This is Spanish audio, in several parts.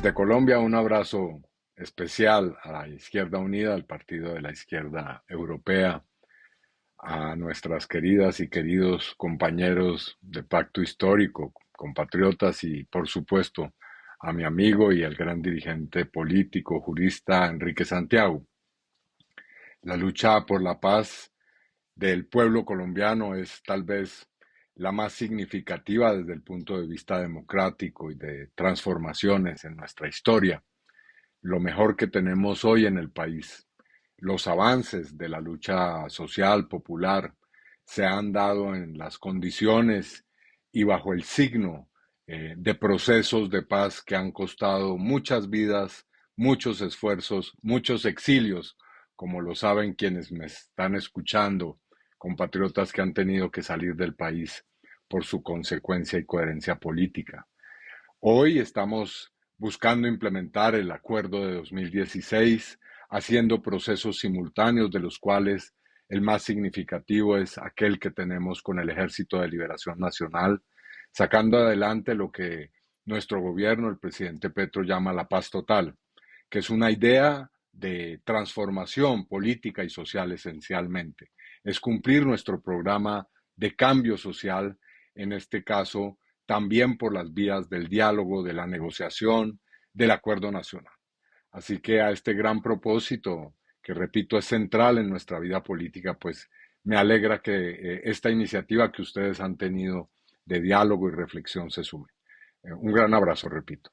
Desde Colombia, un abrazo especial a la Izquierda Unida, al Partido de la Izquierda Europea, a nuestras queridas y queridos compañeros de Pacto Histórico, compatriotas y, por supuesto, a mi amigo y el gran dirigente político, jurista Enrique Santiago. La lucha por la paz del pueblo colombiano es tal vez la más significativa desde el punto de vista democrático y de transformaciones en nuestra historia. Lo mejor que tenemos hoy en el país. Los avances de la lucha social, popular, se han dado en las condiciones y bajo el signo de procesos de paz que han costado muchas vidas, muchos esfuerzos, muchos exilios, como lo saben quienes me están escuchando, compatriotas que han tenido que salir del país por su consecuencia y coherencia política. Hoy estamos buscando implementar el acuerdo de 2016, haciendo procesos simultáneos de los cuales el más significativo es aquel que tenemos con el Ejército de Liberación Nacional, sacando adelante lo que nuestro gobierno, el presidente Petro, llama la paz total, que es una idea de transformación política y social esencialmente. Es cumplir nuestro programa de cambio social, en este caso, también por las vías del diálogo, de la negociación, del acuerdo nacional. Así que a este gran propósito, que repito es central en nuestra vida política, pues me alegra que esta iniciativa que ustedes han tenido de diálogo y reflexión se sume. Un gran abrazo, repito.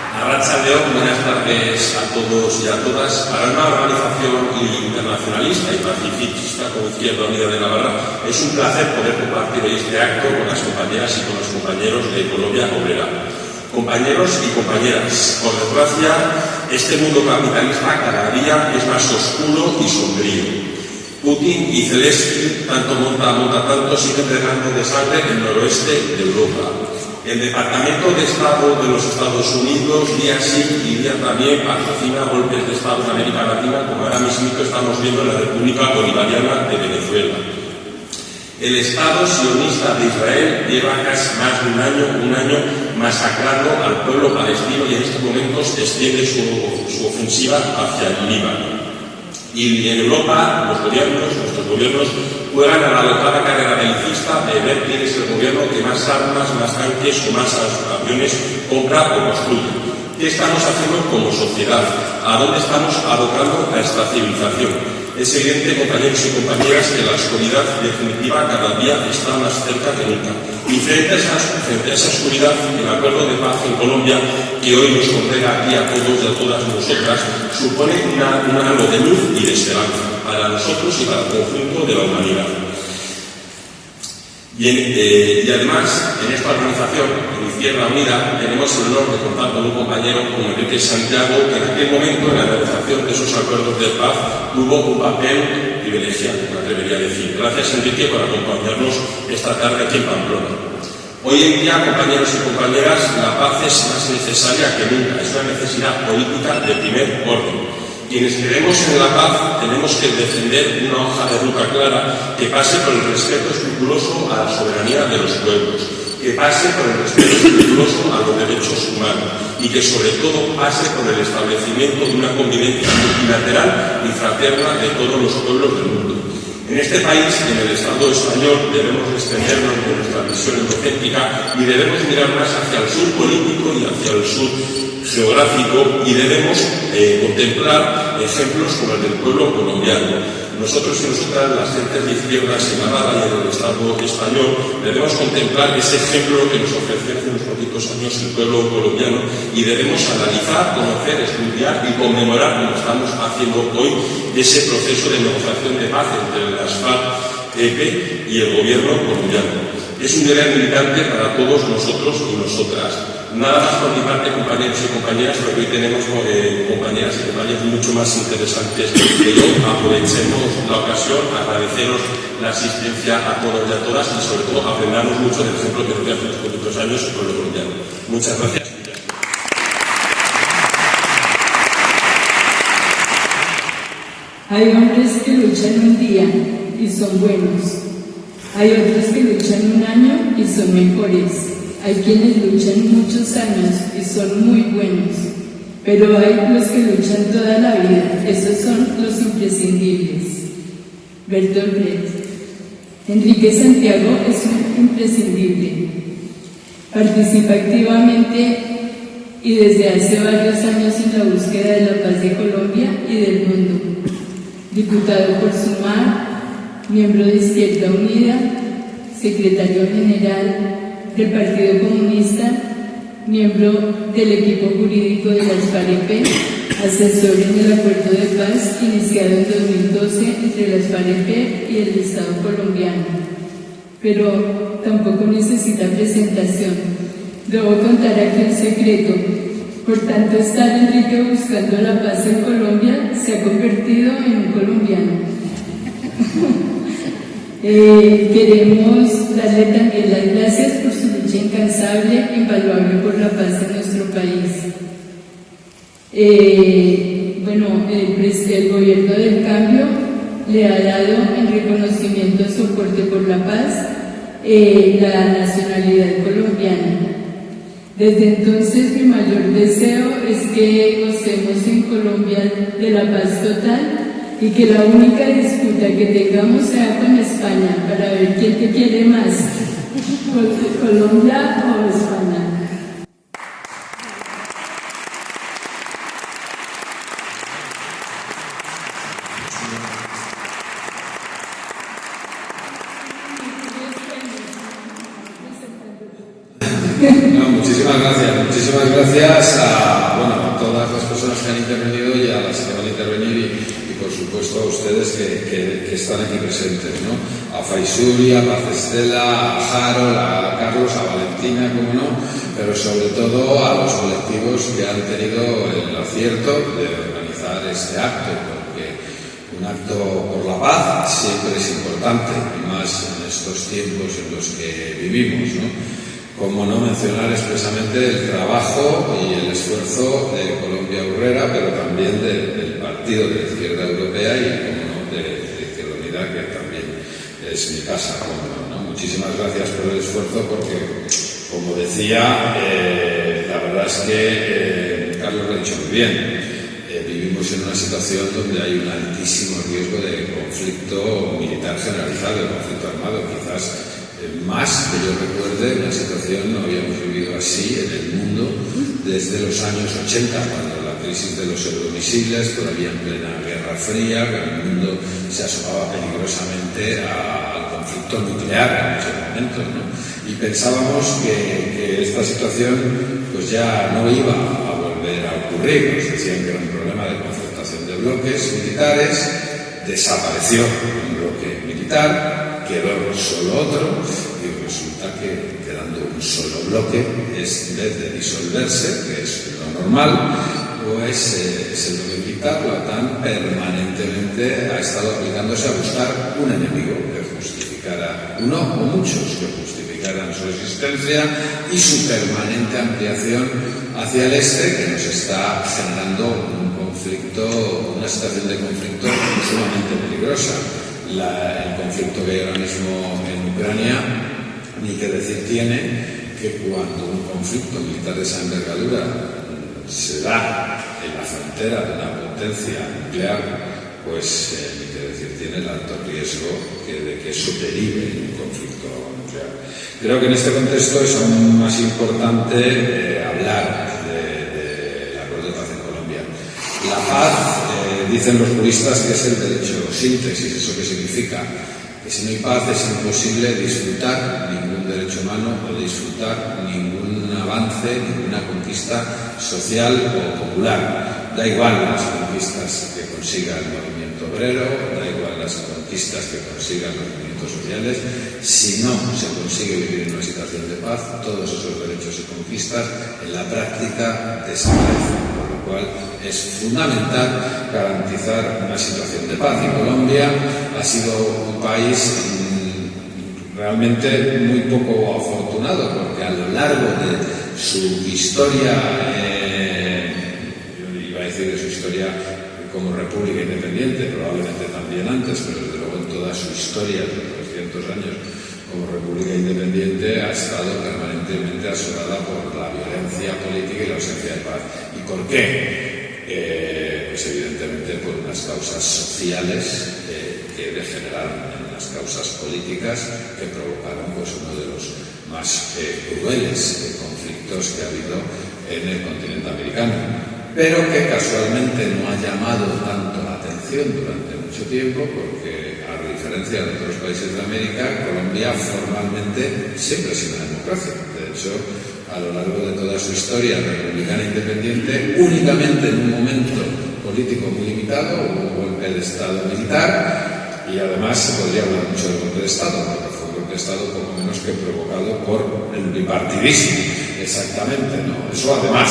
Arratsaldeon, buenas tardes a todos y a todas. Para una organización internacionalista y pacifista como Izquierda Unida de Navarra, es un placer poder compartir hoy este acto con las compañeras y con los compañeros de Colombia Obrera. Compañeros y compañeras, por desgracia, este mundo capitalista cada día es más oscuro y sombrío. Putin y Zelensky, tanto monta tanto, siguen regando de sangre el noroeste de Europa. El Departamento de Estado de los Estados Unidos, día sí y día también, patrocina golpes de Estado en América Latina, como ahora mismo estamos viendo en la República Bolivariana de Venezuela. El Estado sionista de Israel lleva casi más de un año masacrando al pueblo palestino y en estos momentos extiende su ofensiva hacia el Líbano. Y en Europa, nuestros gobiernos, juegan a la locada carrera belicista de ver quién es el gobierno que más armas, más tanques o más aviones compra o construye. ¿Qué estamos haciendo como sociedad? ¿A dónde estamos abocando a esta civilización? Es evidente, compañeros y compañeras, que la oscuridad definitiva cada día está más cerca que nunca. Y frente a esa oscuridad, el acuerdo de paz en Colombia, que hoy nos congrega aquí a todos y a todas nosotras, supone un halo de luz y de esperanza para nosotros y para el conjunto de la humanidad. Y además, en esta organización, en Izquierda Unida, tenemos el honor de contar con un compañero como Enrique Santiago, que en aquel momento, en la realización de esos acuerdos de paz, tuvo un papel privilegiado, me atrevería a decir. Gracias, Enrique, por acompañarnos esta tarde aquí en Pamplona. Hoy en día, compañeros y compañeras, la paz es más necesaria que nunca. Es una necesidad política de primer orden. Quienes creemos en la paz tenemos que defender una hoja de ruta clara que pase por el respeto escrupuloso a la soberanía de los pueblos, que pase por el respeto escrupuloso a los derechos humanos y que sobre todo pase por el establecimiento de una convivencia multilateral y fraterna de todos los pueblos del mundo. En este país, en el Estado español, debemos extendernos de nuestra visión eurocéntrica y debemos mirar más hacia el sur político y hacia el sur geográfico y debemos contemplar ejemplos como el del pueblo colombiano. Nosotros y nosotras, las gentes de izquierdas en Navarra y en el Estado español, debemos contemplar ese ejemplo que nos ofreció hace unos poquitos años el pueblo colombiano y debemos analizar, conocer, estudiar y conmemorar, como estamos haciendo hoy, ese proceso de negociación de paz entre las FARC-EP y el gobierno colombiano. Es un deber militante para todos nosotros y nosotras. Nada más por mi parte, compañeros y compañeras, porque hoy tenemos compañeras y compañeros mucho más interesantes que yo. Aprovechemos la ocasión, agradeceros la asistencia a todos y a todas y sobre todo aprendamos mucho del ejemplo que nos dio hace unos poquitos años el pueblo colombiano. Muchas gracias. Hay hombres que luchan un día y son buenos. Hay otros que luchan un año y son mejores. Hay quienes luchan muchos años y son muy buenos, pero hay los que luchan toda la vida. Esos son los imprescindibles. Bertolt Brecht. Enrique Santiago es un imprescindible. Participa activamente y desde hace varios años en la búsqueda de la paz de Colombia y del mundo. Diputado por Sumar, miembro de Izquierda Unida, secretario general del Partido Comunista, miembro del equipo jurídico de las FAREP, asesor en el acuerdo de paz iniciado en 2012 entre las FAREP y el Estado colombiano. Pero tampoco necesita presentación. Debo contar aquí un secreto. Por tanto, estar Enrique buscando la paz en Colombia se ha convertido en un colombiano. Queremos darle también las gracias por su lucha incansable, invaluable por la paz en nuestro país. El gobierno del cambio le ha dado en reconocimiento y soporte por la paz la nacionalidad colombiana. Desde entonces mi mayor deseo es que gocemos en Colombia de la paz total y que la única disputa que tengamos sea con España para ver quién te quiere más, Colombia o España. No, muchísimas gracias a todas las personas que han intervenido y a las que van a intervenir y por supuesto a ustedes que están aquí presentes, ¿no? A Faisuri, a Paz Estela, a Harold, a Carlos, a Valentina, como no, pero sobre todo a los colectivos que han tenido el acierto de organizar este acto, porque un acto por la paz siempre es importante, y más en estos tiempos en los que vivimos, ¿no? Cómo no mencionar expresamente el trabajo y el esfuerzo de Colombia Urrera, pero también del Partido de la Izquierda Europea y, como no, de Izquierda Unida, que también es mi casa. ¿No? Muchísimas gracias por el esfuerzo, porque, como decía, la verdad es que Carlos lo ha dicho muy bien. Vivimos en una situación donde hay un altísimo riesgo de conflicto militar generalizado, de conflicto armado, quizás más que yo recuerde, una situación no habíamos vivido así en el mundo desde los años 80, cuando la crisis de los euromisiles, todavía en plena Guerra Fría, cuando el mundo se asomaba peligrosamente al conflicto nuclear en muchos momentos, ¿no? Y pensábamos que esta situación pues ya no iba a volver a ocurrir. Nos decían que era un problema de concertación de bloques militares, desapareció un bloque militar, quedó solo otro, y resulta que quedando un solo bloque, en vez de disolverse, que es lo normal, pues ese bloque militar, la OTAN, permanentemente ha estado aplicándose a buscar un enemigo que justificara, uno o muchos que justificaran su existencia y su permanente ampliación hacia el este, que nos está generando un conflicto, una situación de conflicto sumamente peligrosa. El conflicto que hay ahora mismo en Ucrania, ni que decir tiene que cuando un conflicto militar de esa envergadura se da en la frontera de una potencia nuclear, pues ni que decir tiene el alto riesgo de que eso derive en un conflicto nuclear. Creo que en este contexto es aún más importante hablar del acuerdo de paz en Colombia. La paz, dicen los juristas, que es el derecho síntesis. ¿Eso qué significa? Que si no hay paz es imposible disfrutar ningún derecho humano o disfrutar ningún avance, ninguna conquista social o popular. Da igual las conquistas que consiga el movimiento obrero, da igual las conquistas que consigan los movimientos sociales. Si no se consigue vivir en una situación de paz, todos esos derechos y conquistas en la práctica desaparecen. Cual es fundamental garantizar una situación de paz. Y Colombia ha sido un país realmente muy poco afortunado, porque a lo largo de su historia, yo iba a decir de su historia como república independiente, probablemente también antes, pero desde luego en toda su historia, desde los 200 años como república independiente, ha estado permanentemente asolada por la violencia política y la ausencia de paz. ¿Y por qué? Pues evidentemente por unas causas sociales que degeneraron en las causas políticas que provocaron pues uno de los más crueles conflictos que ha habido en el continente americano, pero que casualmente no ha llamado tanto la atención durante mucho tiempo porque, a diferencia de otros países de América, Colombia formalmente siempre ha sido una democracia. De hecho, a lo largo de toda su historia republicana independiente, únicamente en un momento político muy limitado hubo un golpe de Estado militar, y además se podría hablar mucho del golpe de Estado, porque fue un golpe de Estado poco menos que provocado por el bipartidismo. Exactamente, ¿no? Eso además,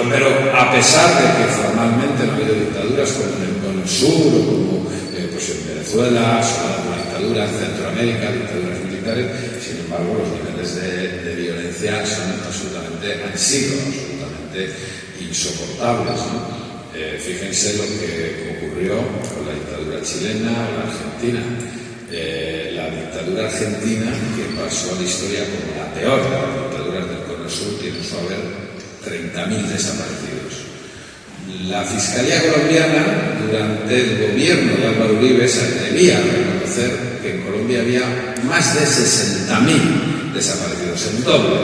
pero a pesar de que formalmente no ha habido dictaduras como en el Cono Sur o como pues en Venezuela, una dictadura, en Centroamérica, dictaduras militares, sin embargo los niveles de violencia han sido absolutamente insoportables, ¿no? Fíjense lo que ocurrió con la dictadura chilena o la argentina. La dictadura argentina, que pasó a la historia como la peor de las dictaduras del Cono Sur, tiene su haber 30.000 desaparecidos. La Fiscalía colombiana, durante el gobierno de Álvaro Uribe, se atrevía a reconocer que en Colombia había más de 60.000 desaparecidos, el doble.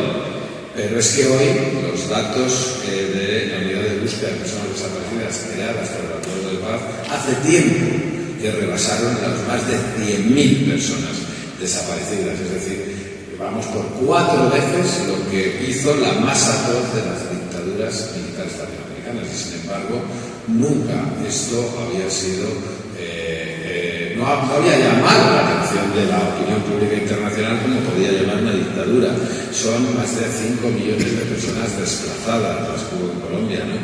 Pero es que hoy los datos de la unidad de búsqueda de personas desaparecidas creadas por el Acuerdo de Paz hace tiempo que rebasaron las más de 100.000 personas desaparecidas. Es decir, vamos por 4 veces lo que hizo la más atroz de las dictaduras militares latinoamericanas. Y sin embargo, nunca esto había sido, no había llamado la atención de la opinión pública internacional como podía llamar una dictadura. Son más de 5 millones de personas desplazadas, las que hubo en Colombia, ¿no?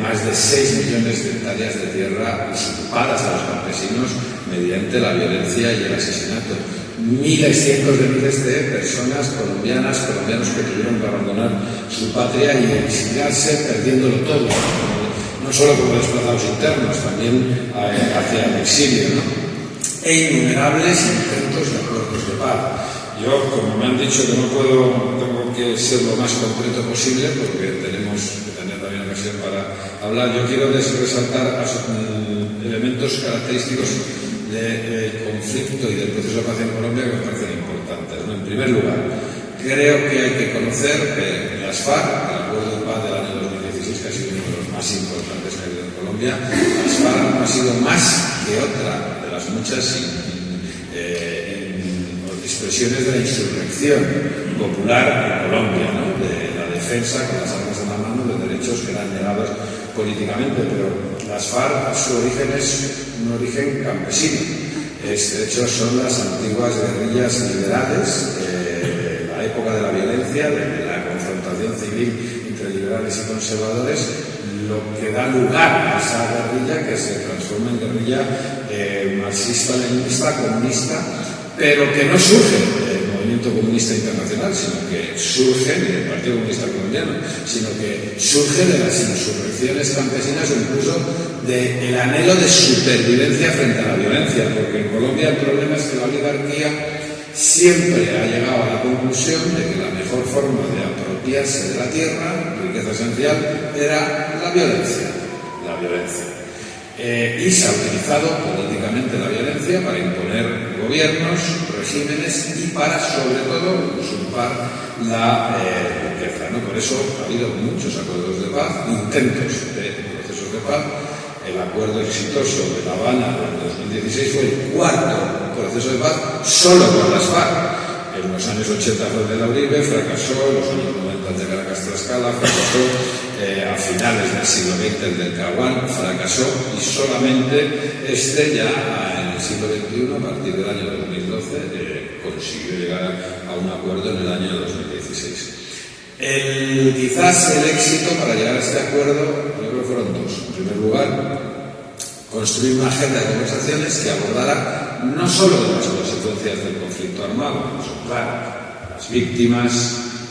Más de 6 millones de hectáreas de tierra usurpadas a los campesinos mediante la violencia y el asesinato. Miles, cientos de miles de personas colombianos que tuvieron que abandonar su patria y exiliarse perdiéndolo todo, no solo como desplazados internos, también hacia el exilio, ¿no? E innumerables intentos de acuerdos de paz. Yo, como me han dicho que tengo que ser lo más concreto posible porque tenemos que tener también ocasión para hablar, yo quiero resaltar elementos característicos del conflicto y del proceso de paz en Colombia que me parecen importantes, ¿no? En primer lugar, creo que hay que conocer que las FARC, el acuerdo de paz del año 2016, que ha sido uno de los más importantes que ha habido en Colombia, las FARC ha sido más que otra de las muchas expresiones de la insurrección popular en Colombia, ¿no? De la defensa con las armas en la mano de derechos que eran negados políticamente, pero las FARC, su origen es un origen campesino. De hecho, son las antiguas guerrillas liberales de la época de la violencia, de la confrontación civil entre liberales y conservadores, lo que da lugar a esa guerrilla que se transforma en guerrilla marxista-leninista, comunista, pero que no surge del movimiento comunista internacional, sino que surge del Partido Comunista Colombiano, sino que surge de las insurrecciones campesinas o incluso del anhelo de supervivencia frente a la violencia, porque en Colombia el problema es que la oligarquía siempre ha llegado a la conclusión de que la mejor forma de apropiarse de la tierra, riqueza esencial, era la violencia. Y se ha utilizado políticamente la violencia para imponer gobiernos, regímenes y para, sobre todo, usurpar la riqueza, ¿no? Por eso ha habido muchos acuerdos de paz, intentos de procesos de paz. El acuerdo exitoso de La Habana en 2016 fue el 4º proceso de paz solo con las FARC. En los años 80 fue el de la Uribe, fracasó, en los años 90 el de Caracas-Tlaxcala, fracasó, a finales del siglo XX el del Caguán, fracasó, y solamente ya en el siglo XXI, a partir del año 2012, consiguió llegar a un acuerdo en el año 2016. Quizás el éxito para llegar a este acuerdo, yo creo que fueron dos. En primer lugar, construir una agenda de conversaciones que abordara no solo de las consecuencias del conflicto armado, como son, claro, las víctimas,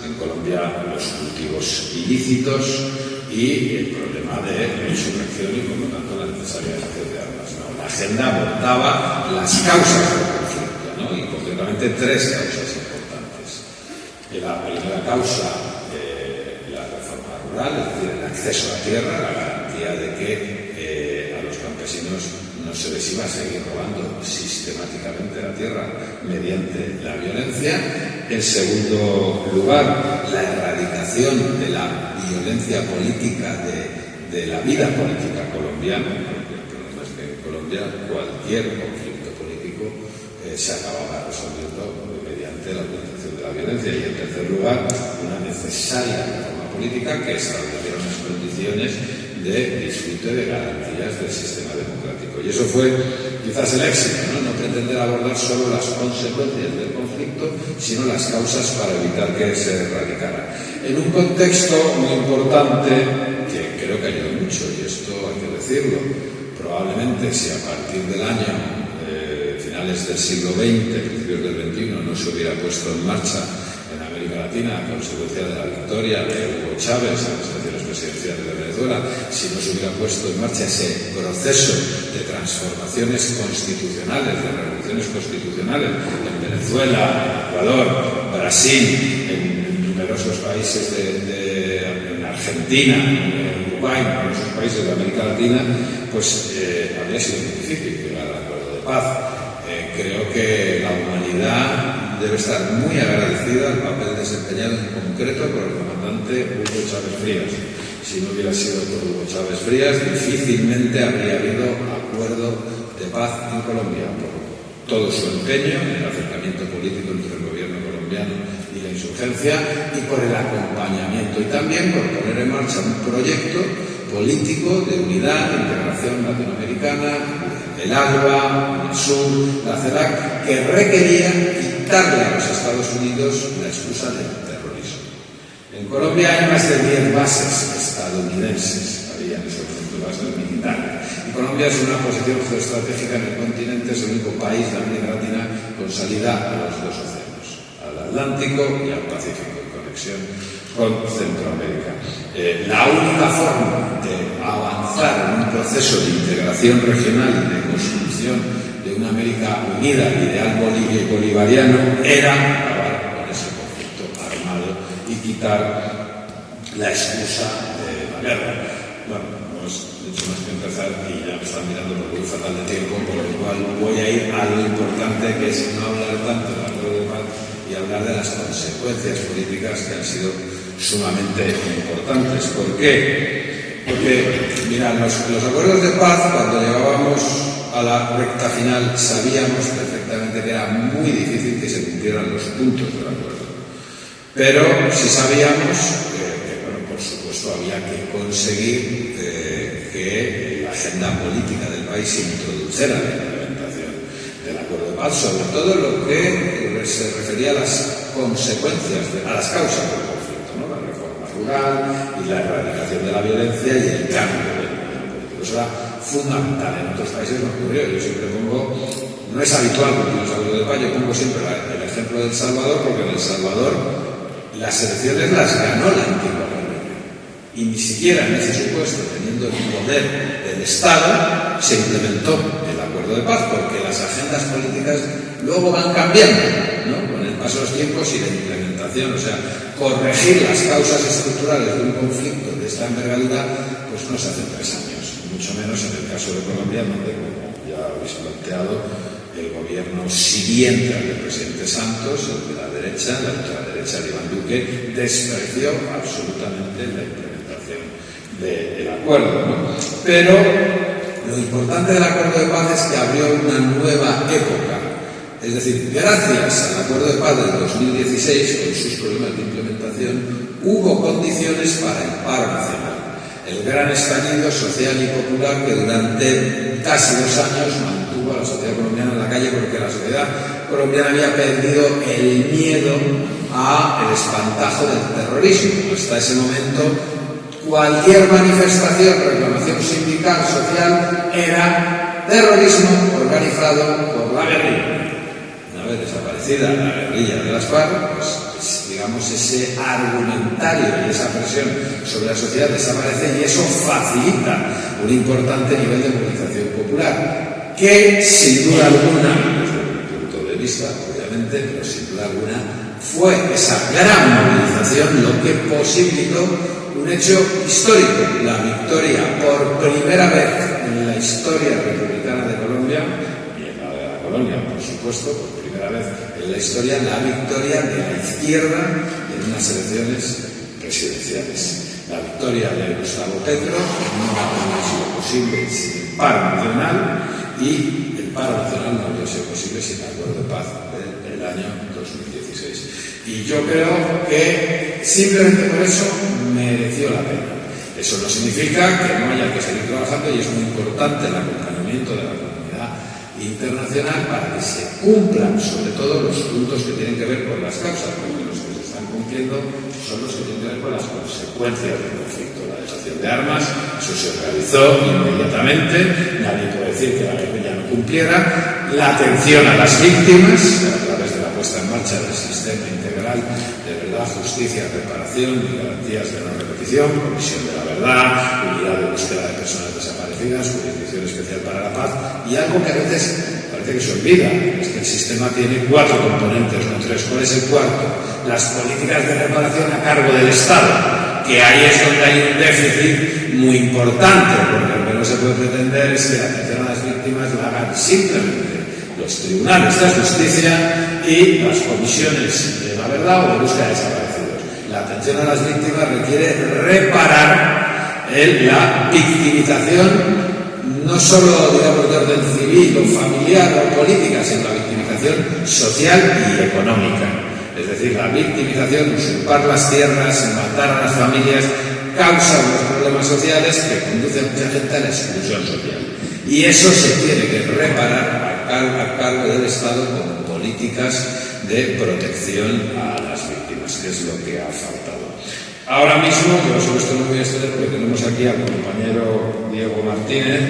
en Colombia los cultivos ilícitos y el problema de la insurrección y, por lo tanto, la necesaria ejercicio de armas, ¿no? La agenda abordaba las causas del conflicto, ¿no? fundamentalmente tres causas importantes. La primera causa, la reforma rural, es decir, el acceso a la tierra, la garantía de que a los campesinos no se les iba a seguir robando sistemáticamente la tierra mediante la violencia. En segundo lugar, la erradicación de la violencia política de la vida política colombiana, porque el problema es que en Colombia cualquier conflicto político se acababa resolviendo mediante la utilización de la violencia. Y en tercer lugar, una necesaria reforma política que estableciera unas condiciones de disfrute de garantías del sistema democrático. Y eso fue quizás el éxito, ¿no? No pretender abordar solo las consecuencias del conflicto, sino las causas para evitar que se erradicara. En un contexto muy importante, que creo que ayudó mucho, y esto hay que decirlo, probablemente si a partir del año finales del siglo XX, principios del XXI, no se hubiera puesto en marcha en América Latina, a consecuencia de la victoria de Hugo Chávez en las elecciones presidenciales de Venezuela, si no se hubiera puesto en marcha ese proceso de transformaciones constitucionales, de revoluciones constitucionales en Venezuela, Ecuador, Brasil, en numerosos países en Argentina, en Uruguay, en numerosos países de América Latina, pues habría sido muy difícil llegar al acuerdo de paz. Creo que la humanidad debe estar muy agradecida al papel desempeñado en concreto por el comandante Hugo Chávez Frías. Si no hubiera sido por Hugo Chávez Frías, difícilmente habría habido acuerdo de paz en Colombia, por todo su empeño en el acercamiento político entre el gobierno colombiano y la insurgencia, y por el acompañamiento, y también por poner en marcha un proyecto político de unidad, de integración latinoamericana, el ALBA, el SUR, la CELAC, que requería quitarle a los Estados Unidos la excusa del terrorismo. En Colombia hay más de 10 bases estadounidenses, había en ese momento bases militares. Y Colombia es una posición geoestratégica en el continente, es el único país de América Latina con salida a los dos océanos, al Atlántico y al Pacífico, en conexión con Centroamérica. La única forma de avanzar en un proceso de integración regional y de construcción de una América unida, ideal bolivariano, era acabar con ese conflicto armado y quitar la excusa de la guerra. Bueno, pues he hecho más que empezar y ya me están mirando porque voy fatal de tiempo, por lo cual voy a ir a lo importante, que es no hablar tanto del acuerdo de paz y hablar de las consecuencias políticas que han sido sumamente importantes. ¿Por qué? Porque, mirad, los acuerdos de paz, cuando llegábamos a la recta final, sabíamos perfectamente que era muy difícil que se cumplieran los puntos del acuerdo. Pero sí sabíamos que bueno, por supuesto, había que conseguir que la agenda política del país se introdujera en la implementación del acuerdo de paz, sobre todo lo que se refería a las consecuencias, a las causas del conflicto, ¿no? La reforma rural y la erradicación de la violencia y el cambio del modelo político. Eso era fundamental. En otros países no ocurrió. Yo siempre pongo, no es habitual porque los acuerdos de paz, yo pongo siempre el ejemplo de El Salvador, porque en El Salvador las elecciones las ganó la antigua guerrilla. Y ni siquiera en ese supuesto, teniendo el poder del Estado, se implementó el acuerdo de paz, porque las agendas políticas luego van cambiando, ¿no? Con el paso de los tiempos y la implementación, o sea, corregir las causas estructurales de un conflicto de esta envergadura, pues no se hace en 3 años, mucho menos en el caso de Colombia, donde, como ya habéis planteado, el gobierno siguiente al del presidente Santos, el de la derecha, la ultraderecha de Iván Duque, despreció absolutamente la implementación del acuerdo, ¿no? Pero lo importante del acuerdo de paz es que abrió una nueva época. Es decir, gracias al acuerdo de paz del 2016, con sus problemas de implementación, hubo condiciones para el paro nacional. El gran estallido social y popular que durante casi 2 años mantuvo a la sociedad colombiana en la calle, porque la sociedad colombiana había perdido el miedo al espantajo del terrorismo. Hasta ese momento, cualquier manifestación, reclamación sindical, social, era terrorismo organizado por la guerrilla. Una vez desaparecida la guerrilla de las FARC, pues digamos ese argumentario y esa presión sobre la sociedad desaparece, y eso facilita un importante nivel de movilización popular que, sin duda alguna, desde mi punto de vista, obviamente, pero sin duda alguna fue esa gran movilización lo que posibilitó un hecho histórico, la victoria por primera vez en la historia republicana de Colombia, y en la de la colonia, por supuesto, por primera vez en la historia, la victoria de la izquierda en unas elecciones presidenciales. La victoria de Gustavo Petro no habría sido posible sin el paro nacional, y el paro nacional no habría sido posible sin el acuerdo de paz del año 2016. Y yo creo que simplemente por eso mereció la pena. Eso no significa que no haya que seguir trabajando, y es muy importante el acompañamiento de la comunidad internacional para que se cumplan sobre todo los puntos que tienen que ver con las causas, porque los que se están cumpliendo son los que tienen que ver con las consecuencias del conflicto. La dejación de armas, eso se realizó inmediatamente, nadie puede decir que la guerrilla no cumpliera. La atención a las víctimas a través de la puesta en marcha del sistema integral de verdad, justicia, reparación y garantías de no repetición, comisión de la verdad, unidad de búsqueda de personas desaparecidas, jurisdicción especial para la paz, y algo que a veces parece que se olvida, es que el sistema tiene 4 componentes, no 3. ¿Cuál es el cuarto? Las políticas de reparación a cargo del Estado, que ahí es donde hay un déficit muy importante, porque lo que no se puede pretender es que la atención a las víctimas la hagan simplemente los tribunales de justicia y las comisiones de la verdad o de búsqueda de desaparecidos. La atención a las víctimas requiere reparar la victimización, no solo, digamos, de orden civil o familiar o política, sino la victimización social y económica. Es decir, la victimización, usurpar las tierras, matar a las familias, causa unos problemas sociales que conducen a mucha gente a la exclusión social. Y eso se tiene que reparar a cargo del Estado con políticas de protección a las víctimas, que es lo que ha faltado. Ahora mismo, yo sobre esto no voy a extender porque tenemos aquí al compañero Diego Martínez.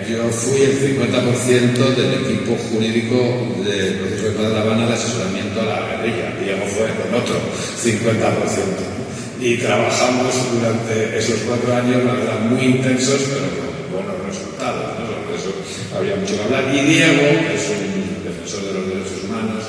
Yo fui el 50% del equipo jurídico del proceso de paz de La Habana de asesoramiento a la guerrilla. Diego fue el otro 50%. Y trabajamos durante esos 4 años, la verdad, muy intensos, pero con buenos resultados, ¿no? Sobre eso habría mucho que hablar. Y Diego es un defensor de los derechos humanos,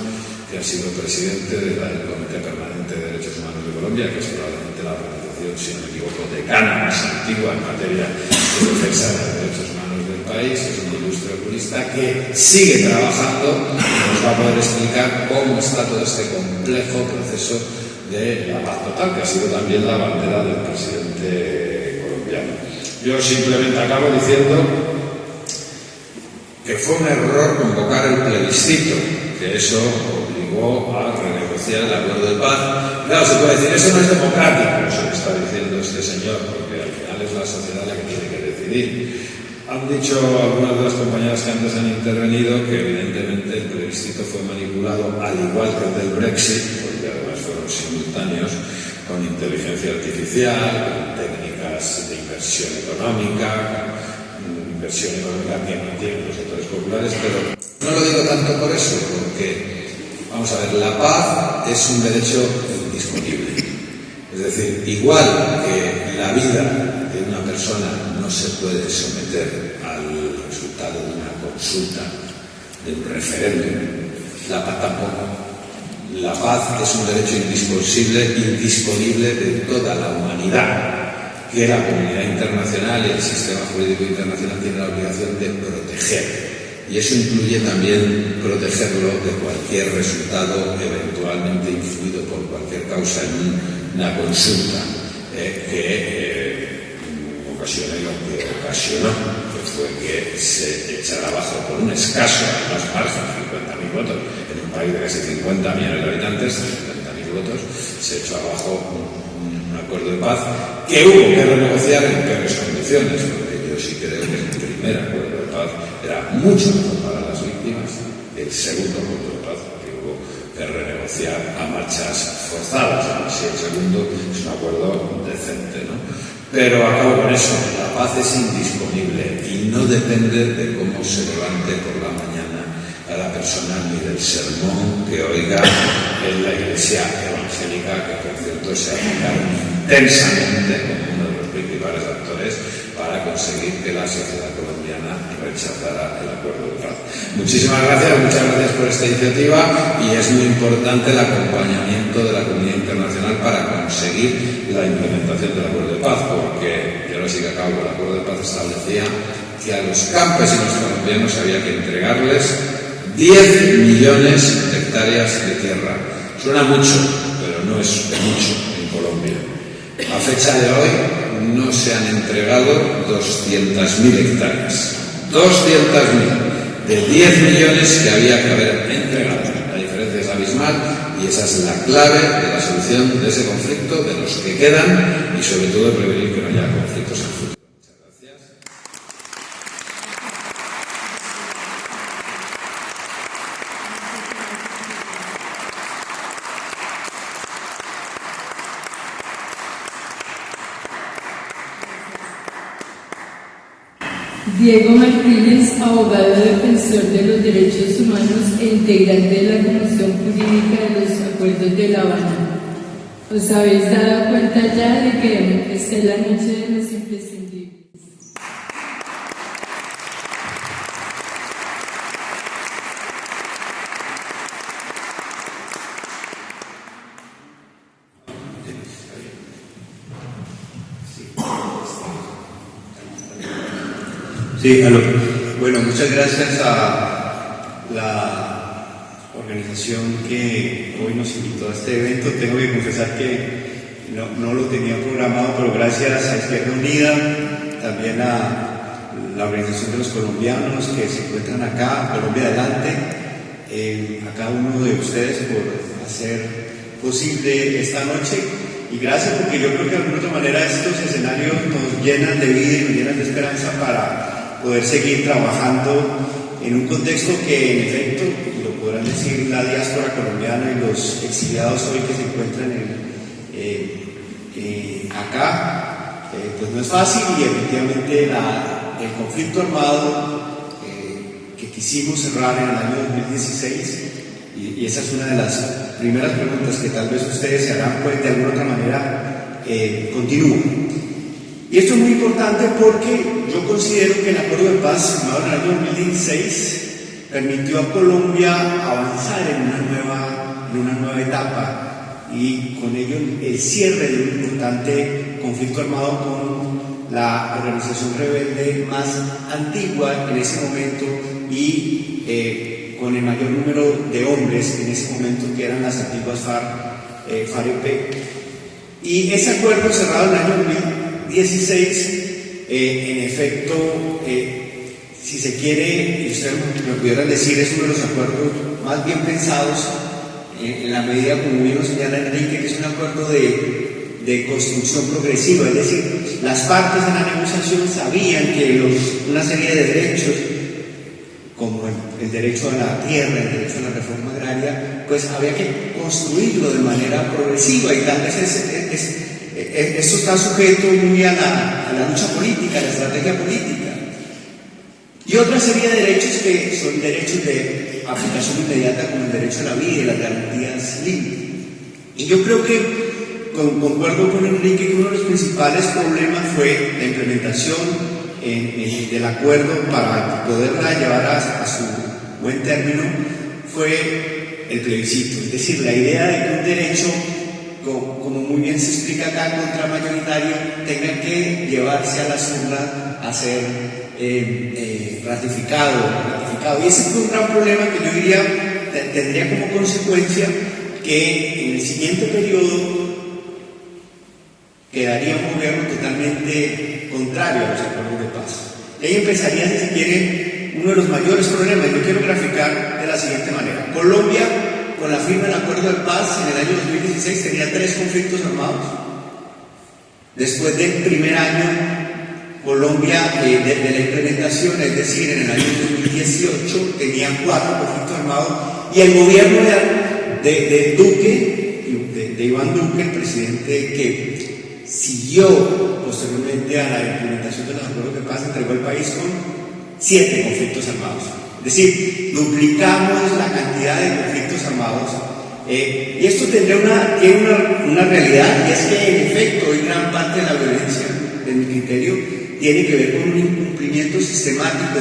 que ha sido presidente del Comité Permanente de Derechos Humanos de Colombia, que es probablemente la organización, si no me equivoco, decana más antigua en materia de defensa de los derechos humanos del país. Es un ilustre jurista que sigue trabajando y nos va a poder explicar cómo está todo este complejo proceso de la paz total, que ha sido también la bandera del presidente colombiano. Yo simplemente acabo diciendo que fue un error convocar el plebiscito, que eso obligó a renegociar el acuerdo de paz. Claro, se puede decir, eso no es democrático, eso que está diciendo este señor, porque al final es la sociedad la que tiene que decidir. Han dicho algunas de las compañeras que antes han intervenido que evidentemente el plebiscito fue manipulado, al igual que el del Brexit, porque además fueron simultáneos, con inteligencia artificial, con técnicas de inversión económica que no tienen los sectores populares, pero no lo digo tanto por eso, porque, vamos a ver, la paz es un derecho indisponible. Es decir, igual que la vida de una persona no se puede someter al resultado de una consulta, de un referéndum, la paz tampoco. La paz es un derecho indisponible de toda la humanidad, que la comunidad internacional y el sistema jurídico internacional tiene la obligación de proteger. Y eso incluye también protegerlo de cualquier resultado eventualmente influido por cualquier causa en una consulta que ocasione lo que ocasionó, que fue que se echara abajo por un escaso, además margen, 50.000 votos, en un país de casi 50 millones de habitantes, 50.000 votos, se echó abajo un acuerdo de paz que hubo que renegociar en peores condiciones, porque yo sí creo que el primer acuerdo de paz era mucho mejor para las víctimas, el segundo acuerdo de paz que hubo que renegociar a marchas forzadas, así el segundo es un acuerdo decente, ¿no? Pero acabo con eso, la paz es indisponible y no depende de cómo se levante por la mañana a la persona ni del sermón que oiga en la iglesia evangélica, que por cierto se aplicaron intensamente como uno de los principales actores para conseguir que la sociedad colombiana rechazara el acuerdo de paz. Muchísimas gracias, muchas gracias por esta iniciativa, y es muy importante el acompañamiento de la comunidad internacional para conseguir la implementación del acuerdo de paz, porque, y ahora sí que acabo, el acuerdo de paz establecía que a los campesinos colombianos había que entregarles 10 millones de hectáreas de tierra. Suena mucho, pero no es mucho en Colombia. A fecha de hoy no se han entregado 200.000 hectáreas. 200.000 de 10 millones que había que haber entregado. La diferencia es abismal y esa es la clave de la solución de ese conflicto, de los que quedan, y sobre todo de prevenir que no haya conflictos en el futuro. Diego Martínez, abogado defensor de los derechos humanos e integrante de la Comisión Jurídica de los Acuerdos de La Habana. ¿Os habéis dado cuenta ya de que esta es la noche de los imprescindibles? Sí, bueno, muchas gracias a la organización que hoy nos invitó a este evento. Tengo que confesar que no lo tenía programado, pero gracias a Izquierda Unida, también a la organización de los colombianos que se encuentran acá, Colombia Adelante, a cada uno de ustedes por hacer posible esta noche. Y gracias, porque yo creo que de alguna otra manera estos escenarios nos llenan de vida y nos llenan de esperanza para poder seguir trabajando en un contexto que, en efecto, lo podrán decir la diáspora colombiana y los exiliados hoy que se encuentran acá, pues no es fácil, y efectivamente el conflicto armado que quisimos cerrar en el año 2016, y esa es una de las primeras preguntas que tal vez ustedes se harán, pues de alguna otra manera continúa. Y esto es muy importante porque yo considero que el acuerdo de paz firmado en el año 2016 permitió a Colombia avanzar en una nueva etapa, y con ello el cierre de un importante conflicto armado con la organización rebelde más antigua en ese momento, y con el mayor número de hombres en ese momento, que eran las antiguas FARC-EP. Y ese acuerdo cerrado en el año 2016, en efecto, si se quiere, y ustedes me pudieran decir, es uno de los acuerdos más bien pensados, en la medida, como bien lo señala Enrique, que es un acuerdo de construcción progresiva, es decir, las partes en la negociación sabían que una serie de derechos, como el derecho a la tierra, el derecho a la reforma agraria, pues había que construirlo de manera progresiva, y tal vez esto está sujeto muy a la lucha política, a la estrategia política. Y otra serie de derechos que son derechos de aplicación inmediata, como el derecho a la vida y las garantías libres. Y yo creo que, concuerdo con Enrique, que uno de los principales problemas fue la implementación del acuerdo para poderla llevar a su buen término, fue el plebiscito. Es decir, la idea de que un derecho, como muy bien se explica acá, contramayoritario, tenga que llevarse a las urnas a ser ratificado. Y ese fue un gran problema que yo diría tendría como consecuencia que en el siguiente periodo quedaría un gobierno totalmente contrario a los acuerdos de paz. Y ahí empezaría, si se quiere, uno de los mayores problemas. Yo quiero graficar de la siguiente manera. Colombia, con la firma del acuerdo de paz en el año 2016, tenía 3 conflictos armados. Después del primer año, Colombia, de la implementación, es decir, en el año 2018, tenía 4 conflictos armados, y el gobierno de Duque, de Iván Duque, el presidente que siguió posteriormente a la implementación de los acuerdos de paz, entregó el país con 7 conflictos armados. Es decir, duplicamos la cantidad de conflictos armados, y esto tiene una realidad, y es que en efecto hoy gran parte de la violencia, de mi criterio, tiene que ver con un incumplimiento sistemático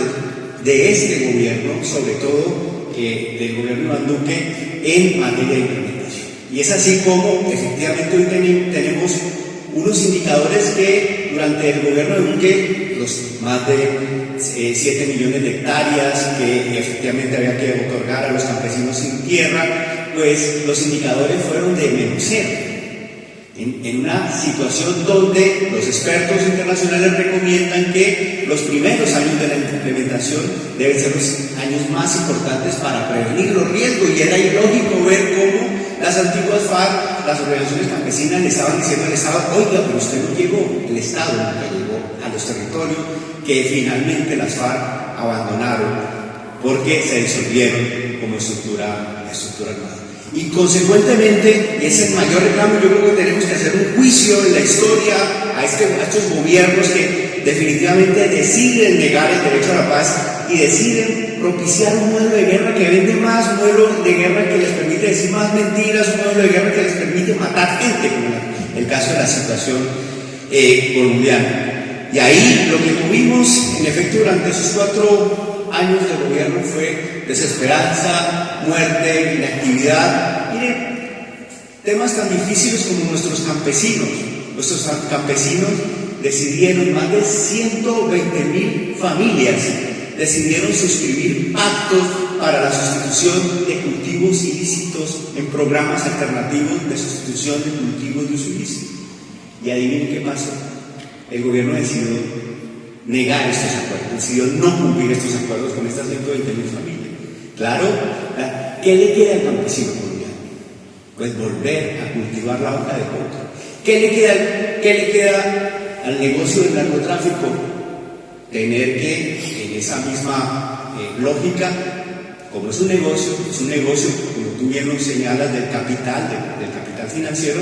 de este gobierno, sobre todo del gobierno Iván Duque, en materia de implementación. Y es así como efectivamente hoy tenemos unos indicadores que durante el gobierno de Duque, los más de 7 millones de hectáreas que efectivamente había que otorgar a los campesinos sin tierra, pues los indicadores fueron de menos cero. En una situación donde los expertos internacionales recomiendan que los primeros años de la implementación deben ser los años más importantes para prevenir los riesgos, y era ilógico ver cómo las antiguas FARC, las organizaciones campesinas, le estaban diciendo al Estado: oiga, pero usted no llegó, el Estado nunca llegó a los territorios que finalmente las FARC abandonaron porque se disolvieron como estructura armada. Y consecuentemente, y es el mayor reclamo, yo creo que tenemos que hacer un juicio en la historia a estos gobiernos que definitivamente deciden negar el derecho a la paz y deciden propiciar un modelo de guerra que vende más, un modelo de guerra que les permite decir más mentiras, un modelo de guerra que les permite matar gente, como el caso de la situación colombiana. Y ahí lo que tuvimos, en efecto, durante esos 4 años de gobierno fue desesperanza, muerte, inactividad. Miren, temas tan difíciles como nuestros campesinos decidieron, más de 120.000 familias decidieron suscribir pactos para la sustitución de cultivos ilícitos en programas alternativos de sustitución de cultivos de uso ilícito. Y adivinen qué pasó. El gobierno decidió negar estos acuerdos, decidió no cumplir estos acuerdos con estas 120.000 familias. Claro, ¿qué le queda al campesino colombiano? Pues volver a cultivar la hoja de coca. ¿Qué le queda al negocio del narcotráfico? Tener que, en esa misma lógica, como es un negocio, como tú bien lo señalas, del capital financiero,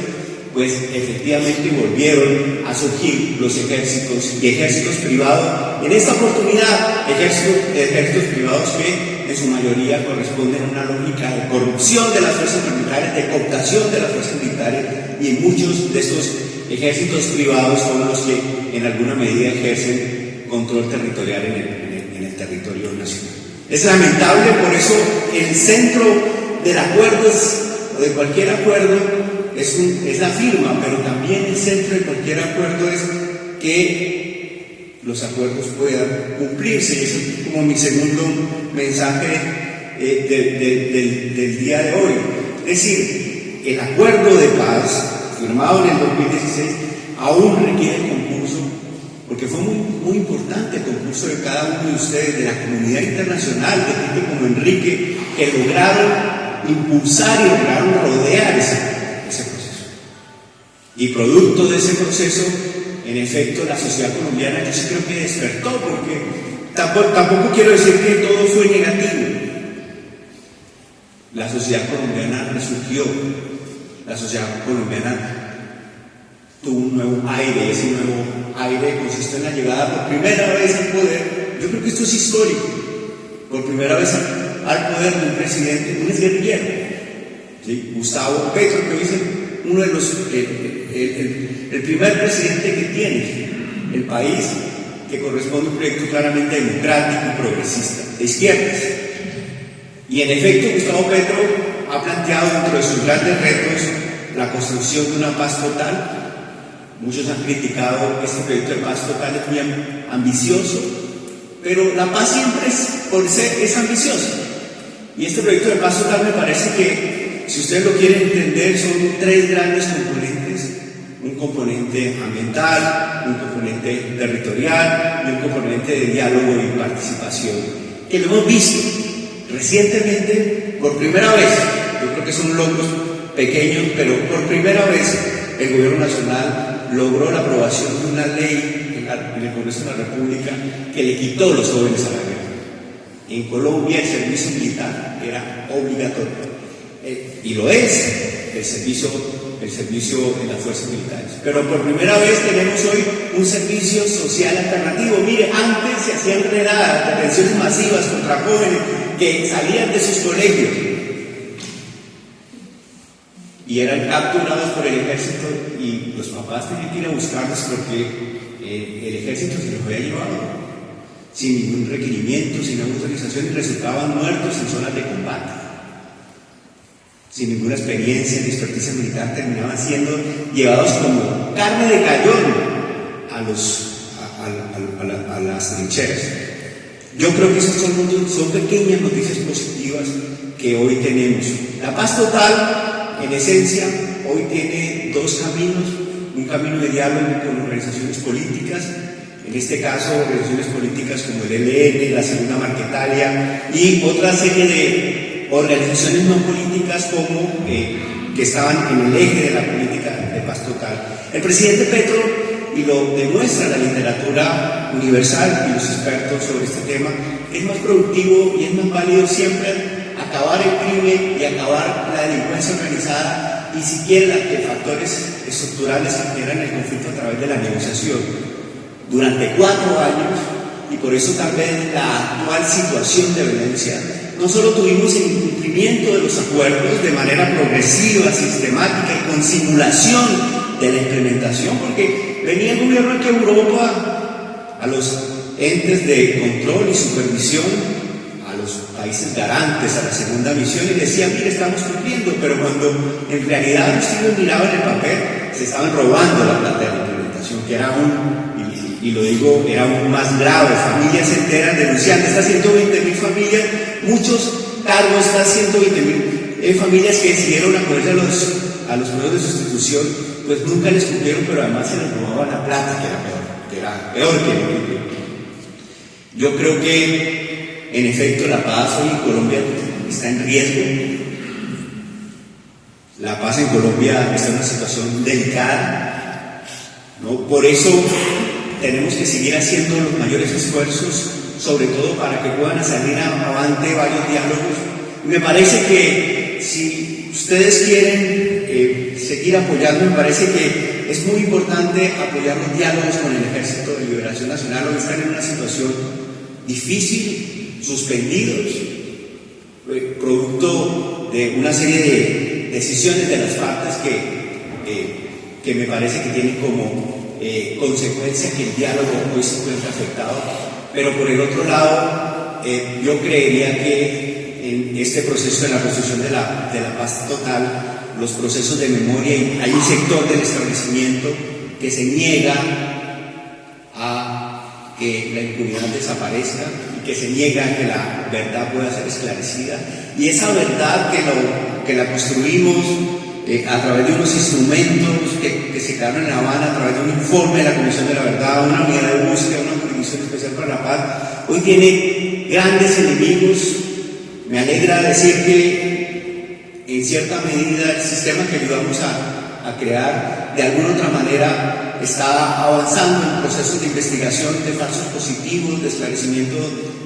pues efectivamente volvieron a surgir los ejércitos y ejércitos privados. En esta oportunidad, ejércitos privados que en su mayoría corresponden a una lógica de corrupción de las fuerzas militares, de cooptación de las fuerzas militares, y muchos de estos ejércitos privados son los que en alguna medida ejercen control territorial en el territorio nacional. Es lamentable, por eso el centro del acuerdo o de cualquier acuerdo es la firma, pero también el centro de cualquier acuerdo es que los acuerdos puedan cumplirse. Y eso es como mi segundo mensaje del día de hoy. Es decir, el acuerdo de paz firmado en el 2016 aún requiere concurso, porque fue muy importante el concurso de cada uno de ustedes, de la comunidad internacional, de gente como Enrique, que lograron impulsar y lograron rodear ese proceso. Y producto de ese proceso, en efecto, la sociedad colombiana, yo sí creo que despertó, porque tampoco quiero decir que todo fue negativo. La sociedad colombiana resurgió, la sociedad colombiana tuvo un nuevo aire, y ese nuevo aire consistió en la llegada por primera vez al poder. Yo creo que esto es histórico, por primera vez al poder de un presidente, un exguerrillero, ¿sí? Gustavo Petro, que dice uno de los el primer presidente que tiene el país, que corresponde a un proyecto claramente democrático y progresista, de izquierdas. Y en efecto, Gustavo Petro ha planteado dentro de sus grandes retos la construcción de una paz total. Muchos han criticado este proyecto de paz total, es muy ambicioso, pero la paz siempre es ambiciosa. Y este proyecto de paz total me parece que, si ustedes lo quieren entender, son 3 grandes componentes: un componente ambiental, un componente territorial y un componente de diálogo y participación, que lo hemos visto recientemente por primera vez. Yo creo que son logros pequeños, pero por primera vez el gobierno nacional logró la aprobación de una ley en el Congreso de la República que le quitó los jóvenes a la guerra. En Colombia el servicio militar era obligatorio, y lo es el servicio en las fuerzas militares. Pero por primera vez tenemos hoy un servicio social alternativo. Mire, antes se hacían redadas, detenciones masivas contra jóvenes que salían de sus colegios y eran capturados por el ejército, y los papás tenían que ir a buscarlos porque el ejército se los había llevado sin ningún requerimiento, sin autorización, y resultaban muertos en zonas de combate. Sin ninguna experiencia ni experticia militar, terminaban siendo llevados como carne de cañón a las trincheras. Yo creo que esas son pequeñas noticias positivas que hoy tenemos. La paz total, en esencia, hoy tiene dos caminos: un camino de diálogo con organizaciones políticas, en este caso organizaciones políticas como el ELN, la Segunda Marquetalia y otra serie de organizaciones no políticas como que estaban en el eje de la política de paz total. El presidente Petro, y lo demuestra la literatura universal y los expertos sobre este tema, es más productivo y es más válido siempre acabar el crimen y acabar la delincuencia organizada y siquiera factores estructurales que generan el conflicto a través de la negociación. Durante 4 años, y por eso tal vez la actual situación de violencia, no solo tuvimos el incumplimiento de los acuerdos de manera progresiva, sistemática y con simulación de la implementación, porque venía el gobierno aquí a Europa, a los entes de control y supervisión, a los países garantes, a la segunda misión, y decía: mire, estamos cumpliendo, pero cuando en realidad ustedes miraban el papel, se estaban robando la plata de la implementación, que era y lo digo, era aún más grave. Familias enteras denunciando, estas 120.000 familias, muchos cargos, estas 120.000 familias que decidieron acogerse a los procesos de sustitución, pues nunca les cumplieron, pero además se les robaban la plata, que era peor que el cumplimiento. Yo creo que, en efecto, la paz hoy en Colombia está en riesgo. La paz en Colombia está en una situación delicada, ¿no? Por eso tenemos que seguir haciendo los mayores esfuerzos, sobre todo para que puedan salir avante varios diálogos. Y me parece que si ustedes quieren seguir apoyando, me parece que es muy importante apoyar los diálogos con el Ejército de Liberación Nacional. Hoy están en una situación difícil, suspendidos, producto de una serie de decisiones de las partes que me parece que tienen como consecuencia que el diálogo hoy se encuentra afectado. Pero por el otro lado, yo creería que en este proceso de la construcción de la paz total, los procesos de memoria, hay un sector del establecimiento que se niega a que la impunidad desaparezca y que se niega a que la verdad pueda ser esclarecida, y esa verdad que la construimos a través de unos instrumentos que se crearon en La Habana, a través de un informe de la Comisión de la Verdad, una unidad de búsqueda, una jurisdicción especial para la paz, hoy tiene grandes enemigos. Me alegra decir que en cierta medida el sistema que ayudamos a crear de alguna otra manera está avanzando en procesos de investigación de falsos positivos, de esclarecimiento